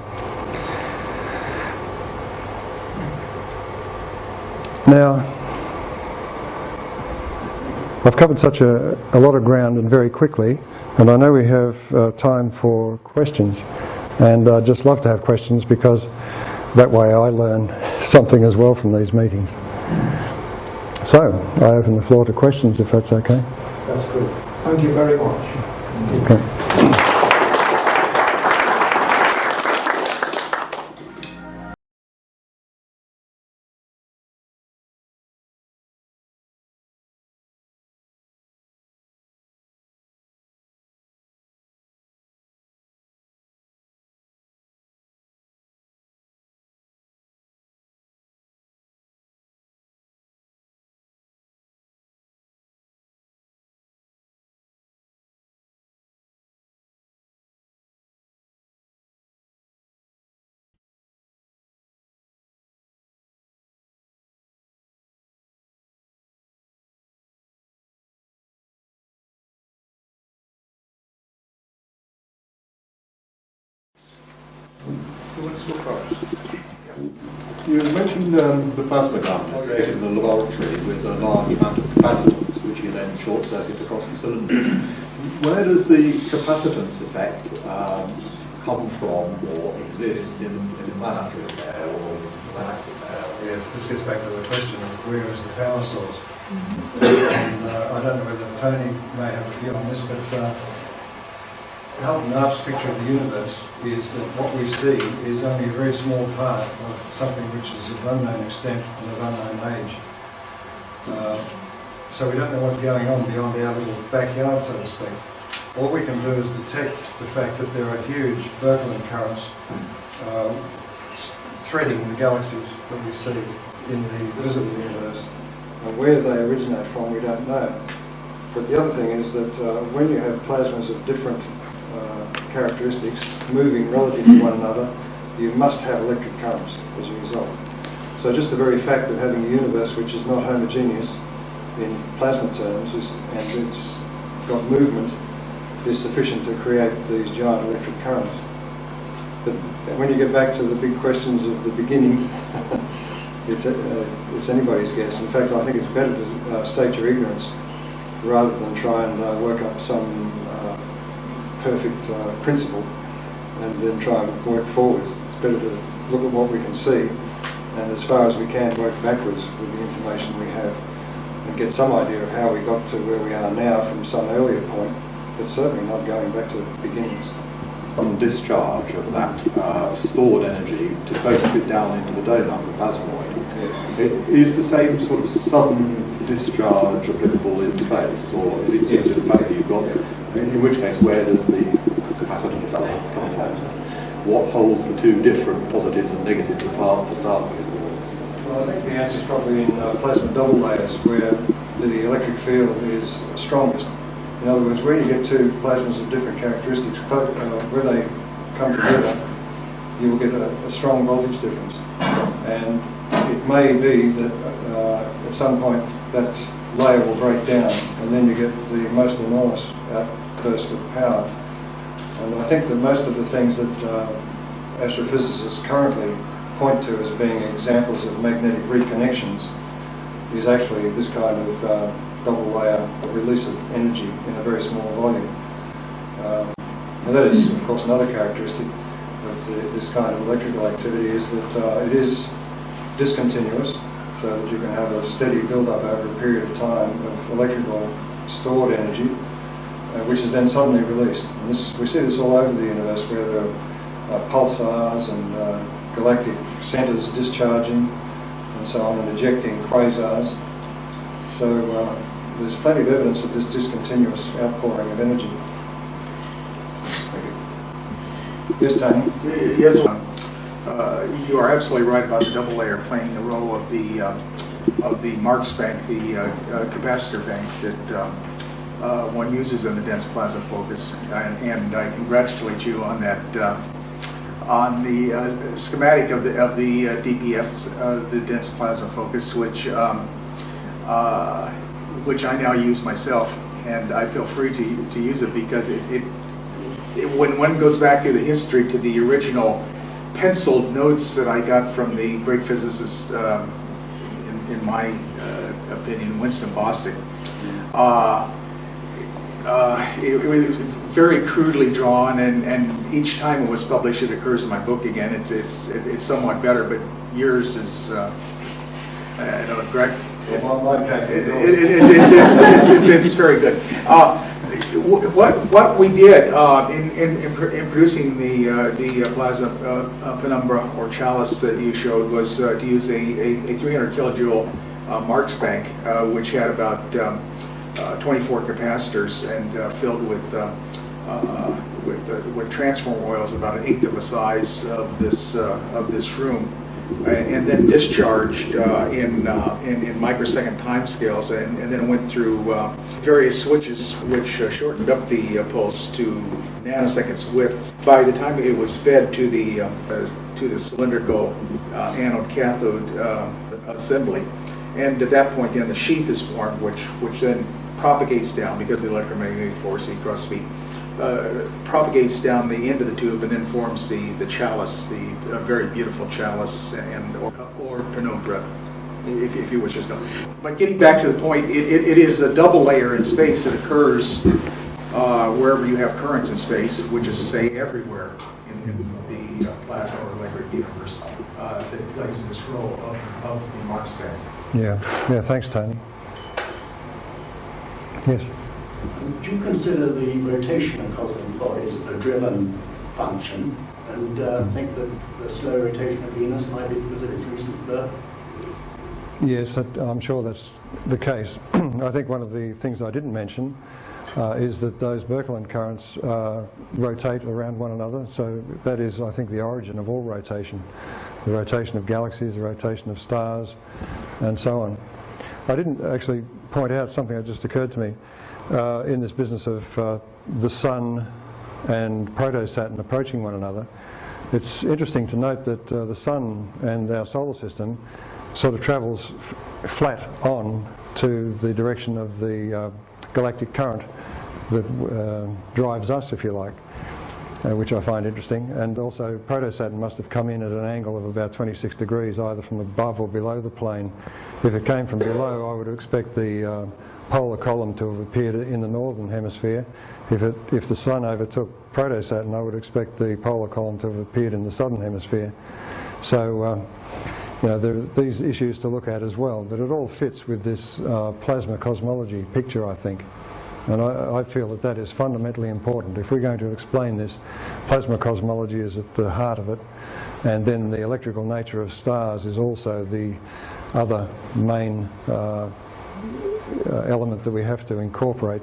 Now, I've covered such a lot of ground and very quickly, and I know we have time for questions, and I'd just love to have questions, because that way I learn something as well from these meetings. So, I open the floor to questions, if that's okay. That's good. Thank you very much. Okay. You mentioned the plasma gun created in a laboratory with a large amount of capacitance, which you then short circuit across the cylinders. Where does the capacitance effect come from or exist in the planetary scale or galactic scale? Yes, this gets back to the question of where is the power source. And I don't know whether Tony may have a view on this, but Halton Arp's picture of the universe is that what we see is only a very small part of something which is of unknown extent and of unknown age. So we don't know what's going on beyond our little backyard, so to speak. All we can do is detect the fact that there are huge Birkeland currents threading the galaxies that we see in the visible universe. And where they originate from, we don't know. But the other thing is that when you have plasmas of different characteristics moving relative to one another, you must have electric currents as a result. So just the very fact of having a universe which is not homogeneous in plasma terms and it's got movement is sufficient to create these giant electric currents. But when you get back to the big questions of the beginnings, it's anybody's guess. In fact, I think it's better to state your ignorance rather than try and work up some perfect principle and then try and work forwards. It's better to look at what we can see and as far as we can work backwards with the information we have and get some idea of how we got to where we are now from some earlier point, but certainly not going back to the beginnings. On discharge of that stored energy to focus it down into the donut, the plasmoid. Yes. Is the same sort of sudden discharge applicable in space, or is it simply the fact that you've got, in which case, where does the capacitance come from? What holds the two different positives and negatives apart to start with? Well, I think the answer is probably in plasma double layers, where the electric field is strongest. In other words, where you get two plasmas of different characteristics, where they come together, you will get a strong voltage difference. And it may be that at some point that layer will break down, and then you get the most enormous outburst of power. And I think that most of the things that astrophysicists currently point to as being examples of magnetic reconnections is actually this kind of double layer release of energy in a very small volume. And that is, of course, another characteristic of this kind of electrical activity is that it is discontinuous, so that you can have a steady build-up over a period of time of electrical stored energy, which is then suddenly released. And we see this all over the universe, where there are pulsars and galactic centers discharging and so on, and ejecting quasars. So there's plenty of evidence of this discontinuous outpouring of energy. Yes, Tony? Yes, you are absolutely right about the double layer playing the role of the Marx bank, the capacitor bank that one uses in the dense plasma focus, and I congratulate you on that. On the schematic of the DPF, the dense plasma focus, which I now use myself, and I feel free to use it because when one goes back through the history to the original penciled notes that I got from the great physicist, in my opinion, Winston Bostick, it was very crudely drawn, and each time it was published, it occurs in my book again. It's somewhat better, but yours is, I don't know, Greg? It's very good. What we did in producing the plasma penumbra or chalice that you showed was to use a 300 kilojoule Marx bank, which had about 24 capacitors and filled with transform oils about an eighth of the size of this room. And then discharged in microsecond timescales, and then went through various switches which shortened up the pulse to nanoseconds width. By the time it was fed to the cylindrical anode-cathode assembly, and at that point then the sheath is formed, which then propagates down because of the electromagnetic force, E cross V. Propagates down the end of the tube and then forms the chalice, the very beautiful chalice or penumbra, if you wish to know. But getting back to the point, it is a double layer in space that occurs wherever you have currents in space, which is to say everywhere in the plasma or electric universe that plays this role of the Marx bank. Yeah. Thanks, Tony. Yes. Do you consider the rotation of cosmic bodies a driven function, and think that the slow rotation of Venus might be because of its recent birth? Yes, I'm sure that's the case. I think one of the things I didn't mention is that those Birkeland currents rotate around one another, so that is, I think, the origin of all rotation. The rotation of galaxies, the rotation of stars, and so on. I didn't actually point out something that just occurred to me. In this business of the Sun and Proto-Saturn approaching one another, it's interesting to note that the Sun and our solar system sort of travels flat on to the direction of the galactic current that drives us, if you like, which I find interesting. And also Proto-Saturn must have come in at an angle of about 26 degrees, either from above or below the plane. If it came from below, I would expect the polar column to have appeared in the northern hemisphere. If the Sun overtook Proto-Saturn, I would expect the polar column to have appeared in the southern hemisphere. So, there are these issues to look at as well, but it all fits with this plasma cosmology picture, I think. And I feel that is fundamentally important. If we're going to explain this, plasma cosmology is at the heart of it, and then the electrical nature of stars is also the other main element that we have to incorporate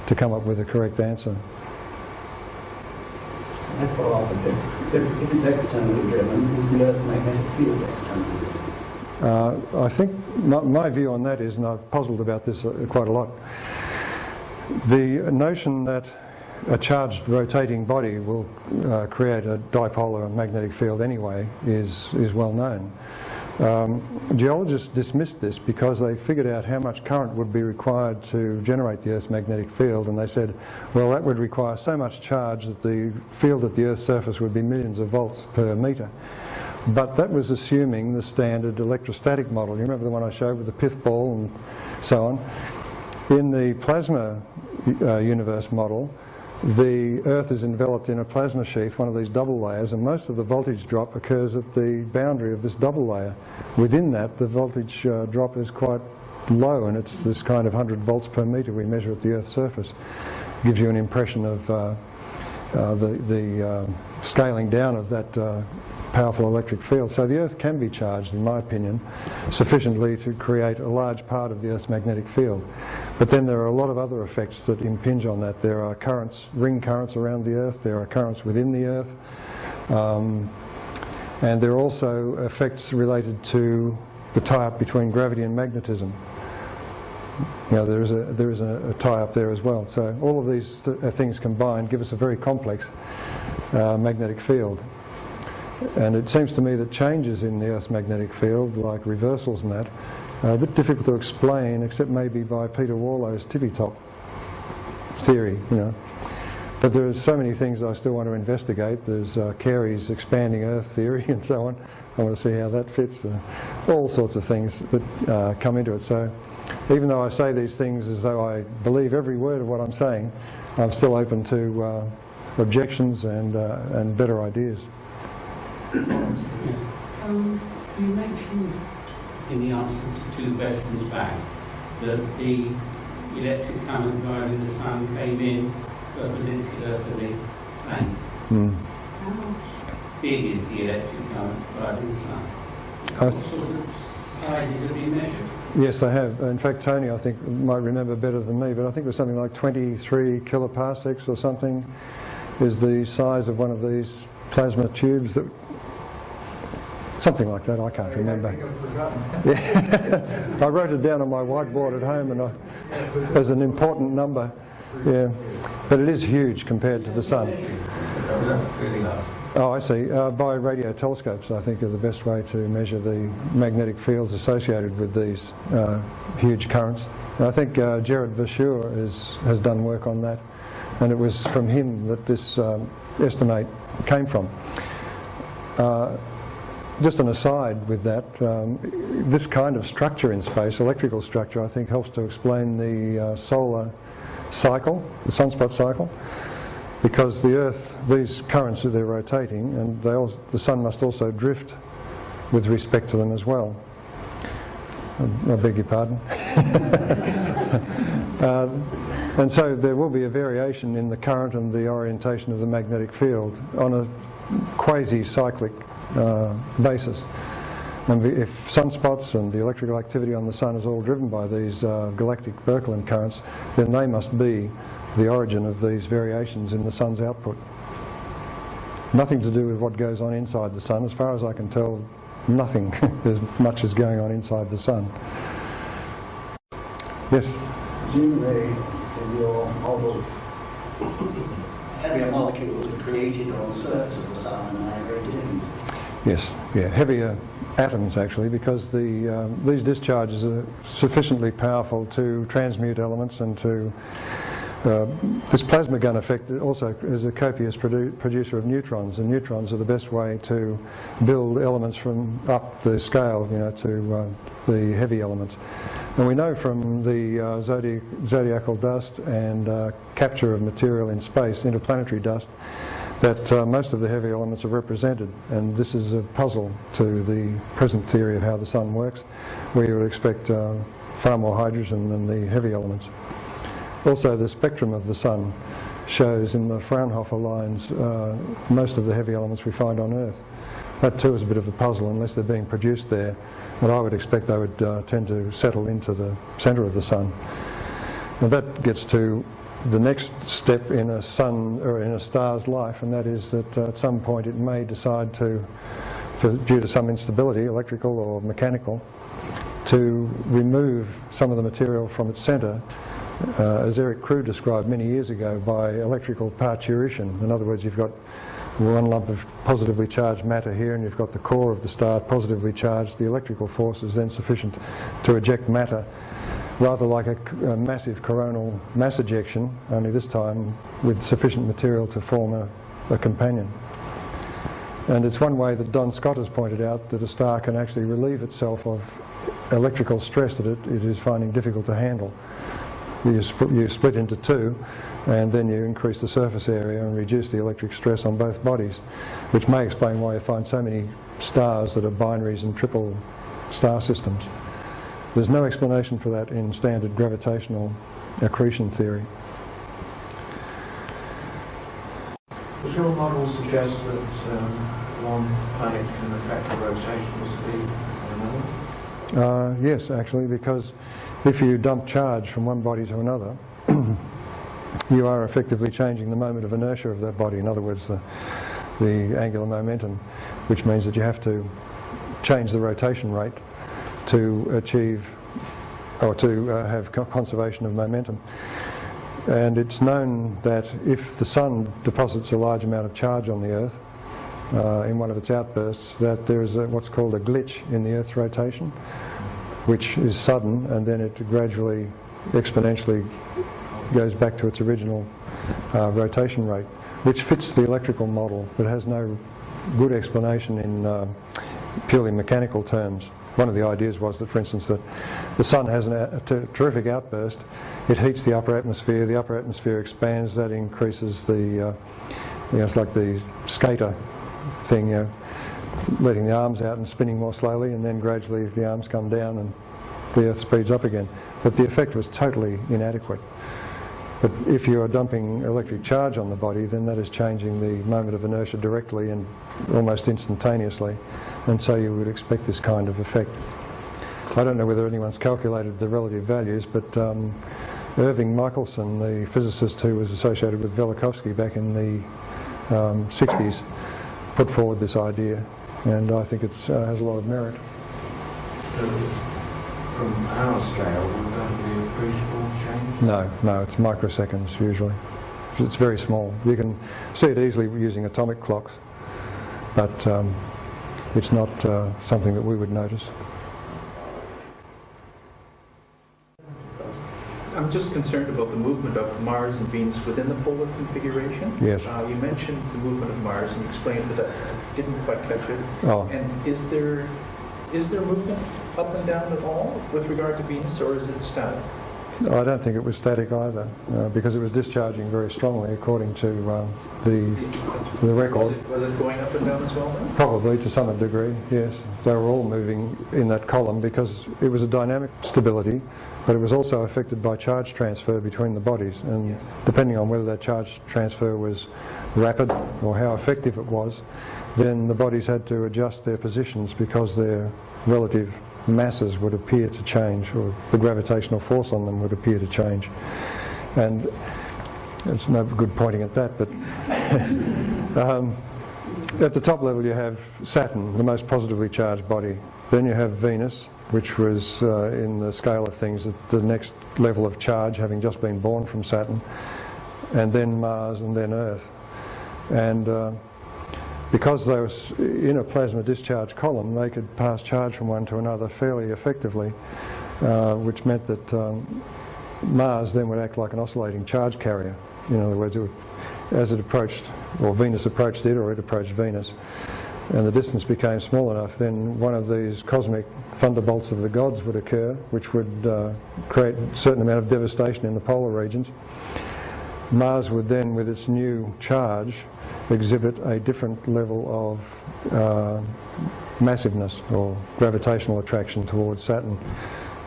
to come up with the correct answer. I follow up a bit. If it's externally driven, is the Earth's magnetic field externally driven? I think my view on that is, and I've puzzled about this quite a lot, the notion that a charged rotating body will create a dipolar magnetic field anyway is well known. Geologists dismissed this because they figured out how much current would be required to generate the Earth's magnetic field, and they said, well, that would require so much charge that the field at the Earth's surface would be millions of volts per metre. But that was assuming the standard electrostatic model. You remember the one I showed with the pith ball and so on? In the plasma universe model, the Earth is enveloped in a plasma sheath, one of these double layers, and most of the voltage drop occurs at the boundary of this double layer. Within that, the voltage drop is quite low, and it's this kind of 100 volts per meter we measure at the Earth's surface. Gives you an impression of the scaling down of that powerful electric field. So the Earth can be charged, in my opinion, sufficiently to create a large part of the Earth's magnetic field. But then there are a lot of other effects that impinge on that. There are currents, ring currents around the Earth, there are currents within the Earth, and there are also effects related to the tie-up between gravity and magnetism. You know, there is a tie-up there as well. So all of these things combined give us a very complex magnetic field. And it seems to me that changes in the Earth's magnetic field, like reversals and that, are a bit difficult to explain, except maybe by Peter Warlow's tippy-top theory, you know. But there are so many things I still want to investigate. There's Carey's expanding Earth theory and so on. I want to see how that fits. All sorts of things that come into it. So even though I say these things as though I believe every word of what I'm saying, I'm still open to objections and better ideas. You mentioned in the answer to 2 questions back that the electric current driving the sun came in perpendicular to the plane. How much big is the electric current driving the sun? What sort of sizes have you measured? Yes, I have. In fact, Tony, I think, might remember better than me, but I think it was something like 23 kiloparsecs or something is the size of one of these plasma tubes that... Something like that, I can't remember. Yeah. I wrote it down on my whiteboard at home and as an important number. Yeah. But it is huge compared to the sun. Oh, I see. By radio telescopes, I think, are the best way to measure the magnetic fields associated with these huge currents. And I think Gerard Verschuur has done work on that, and it was from him that this estimate came from. Just an aside with that, this kind of structure in space, electrical structure, I think helps to explain the solar cycle, the sunspot cycle, because the Earth, these currents, they're rotating, and the sun must also drift with respect to them as well. I beg your pardon. And so there will be a variation in the current and the orientation of the magnetic field on a quasi-cyclic basis. And if sunspots and the electrical activity on the sun is all driven by these galactic Birkeland currents, then they must be the origin of these variations in the sun's output. Nothing to do with what goes on inside the sun. As far as I can tell, nothing as much is going on inside the sun. Yes? Presumably, in your model, heavier molecules are created on the surface of the sun and migrated in. Yes, yeah, heavier atoms actually, because these discharges are sufficiently powerful to transmute elements and to... this plasma gun effect also is a copious producer of neutrons, and neutrons are the best way to build elements from up the scale, you know, to the heavy elements. And we know from the zodiacal dust and capture of material in space, interplanetary dust, that most of the heavy elements are represented, and this is a puzzle to the present theory of how the sun works, where you would expect far more hydrogen than the heavy elements. Also, the spectrum of the sun shows in the Fraunhofer lines most of the heavy elements we find on Earth. That too is a bit of a puzzle unless they're being produced there, but I would expect they would tend to settle into the centre of the sun. And that gets to the next step in a sun or in a star's life, and that is that at some point it may decide to, due to some instability, electrical or mechanical, to remove some of the material from its centre, as Eric Crew described many years ago, by electrical parturition. In other words, you've got one lump of positively charged matter here, and you've got the core of the star positively charged. The electrical force is then sufficient to eject matter, rather like a massive coronal mass ejection, only this time with sufficient material to form a companion. And it's one way that Don Scott has pointed out that a star can actually relieve itself of electrical stress that it is finding difficult to handle. You split into two, and then you increase the surface area and reduce the electric stress on both bodies, which may explain why you find so many stars that are binaries and triple star systems. There's no explanation for that in standard gravitational accretion theory. Does your model suggest that one planet can affect the rotational speed of another? Yes, actually, because if you dump charge from one body to another, you are effectively changing the moment of inertia of that body. In other words, the angular momentum, which means that you have to change the rotation rate to achieve or to have conservation of momentum. And it's known that if the Sun deposits a large amount of charge on the Earth in one of its outbursts, that there is what's called a glitch in the Earth's rotation, which is sudden, and then it gradually, exponentially goes back to its original rotation rate, which fits the electrical model but has no good explanation in purely mechanical terms. One of the ideas was that, for instance, that the Sun has a terrific outburst. It heats the upper atmosphere expands, that increases the, it's like the skater thing, letting the arms out and spinning more slowly, and then gradually the arms come down and the Earth speeds up again. But the effect was totally inadequate. But if you are dumping electric charge on the body, then that is changing the moment of inertia directly and almost instantaneously, and so you would expect this kind of effect. I don't know whether anyone's calculated the relative values, but Irving Michelson, the physicist who was associated with Velikovsky back in the 60s, put forward this idea, and I think it has a lot of merit. From our scale, would that be a appreciable change? No, it's microseconds usually. It's very small. You can see it easily using atomic clocks, but it's not something that we would notice. I'm just concerned about the movement of Mars and Venus within the polar configuration. Yes. You mentioned the movement of Mars and you explained that I didn't quite catch it. Oh. And is there movement up and down at all with regard to Venus, or is it static? I don't think it was static either, because it was discharging very strongly according to the record. Was it going up and down as well then? Probably to some degree, yes. They were all moving in that column because it was a dynamic stability, but it was also affected by charge transfer between the bodies, and depending on whether that charge transfer was rapid or how effective it was, then the bodies had to adjust their positions because their relative masses would appear to change, or the gravitational force on them would appear to change. And it's no good pointing at that, but at the top level you have Saturn, the most positively charged body. Then you have Venus, which was in the scale of things at the next level of charge, having just been born from Saturn, and then Mars, and then Earth. And because they were in a plasma discharge column, they could pass charge from one to another fairly effectively, which meant that Mars then would act like an oscillating charge carrier. In other words, as it approached, or Venus approached it, or it approached Venus, and the distance became small enough, then one of these cosmic thunderbolts of the gods would occur, which would create a certain amount of devastation in the polar regions. Mars would then, with its new charge, exhibit a different level of massiveness or gravitational attraction towards Saturn.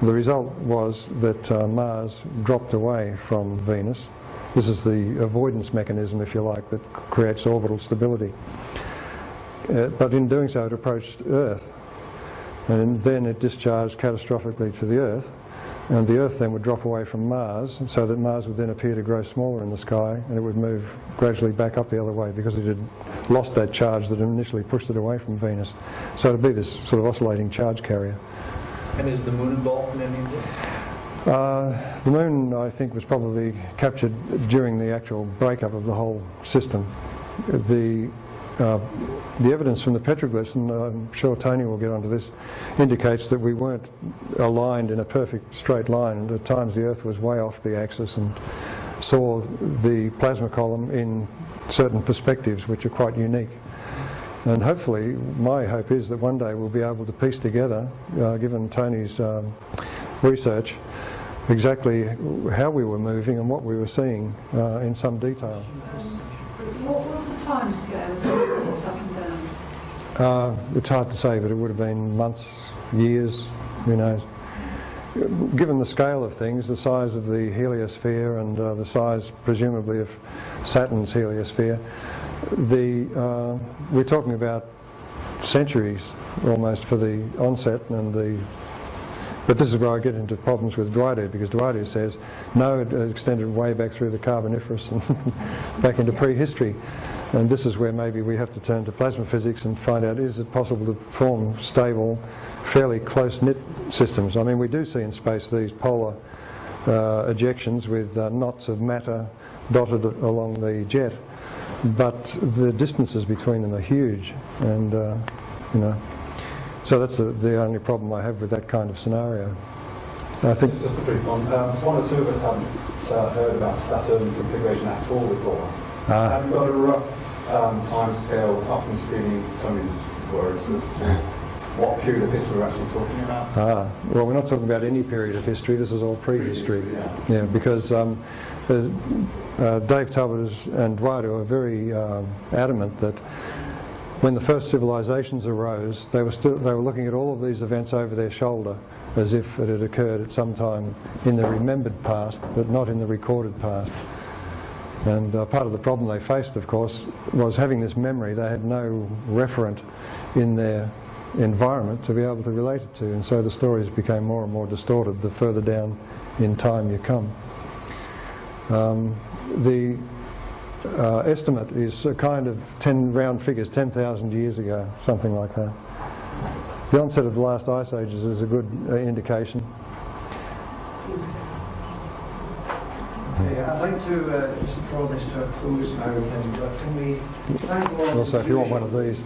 The result was that Mars dropped away from Venus. This is the avoidance mechanism, if you like, that creates orbital stability. But in doing so, it approached Earth, and then it discharged catastrophically to the Earth, and the Earth then would drop away from Mars, so that Mars would then appear to grow smaller in the sky, and it would move gradually back up the other way because it had lost that charge that initially pushed it away from Venus. So it would be this sort of oscillating charge carrier. And is the Moon involved in any of this? The Moon, I think, was probably captured during the actual breakup of the whole system. The evidence from the petroglyphs, and I'm sure Tony will get onto this, indicates that we weren't aligned in a perfect straight line, and at times the Earth was way off the axis and saw the plasma column in certain perspectives which are quite unique. And hopefully, my hope is that one day we'll be able to piece together, given Tony's research, exactly how we were moving and what we were seeing in some detail. What was the time scale of what's up and down? It's hard to say, but it would have been months, years, who knows. Given the scale of things, the size of the heliosphere and the size, presumably, of Saturn's heliosphere, we're talking about centuries almost for the onset and the. But this is where I get into problems with Dwight, because Dwight says, no, it extended way back through the Carboniferous and back into prehistory. And this is where maybe we have to turn to plasma physics and find out, is it possible to form stable, fairly close-knit systems? I mean, we do see in space these polar ejections with knots of matter dotted along the jet, but the distances between them are huge, and you know. So that's the only problem I have with that kind of scenario. I think just a brief one. One or two of us haven't heard about Saturn Configuration at all before. Have you got a rough time scale, often stealing Tony's words, as to what period of history we're actually talking about? Well, we're not talking about any period of history. This is all prehistory. Yeah, because Dave Talbot and Dwight are very adamant that when the first civilizations arose, they were looking at all of these events over their shoulder as if it had occurred at some time in the remembered past, but not in the recorded past. And part of the problem they faced, of course, was having this memory. They had no referent in their environment to be able to relate it to, and so the stories became more and more distorted the further down in time you come. The estimate is a kind of 10 round figures, 10,000 years ago, something like that. The onset of the last ice ages is a good indication. Okay, I'd like to just draw this to a close now, and can we thank all? Also, if you want one of these.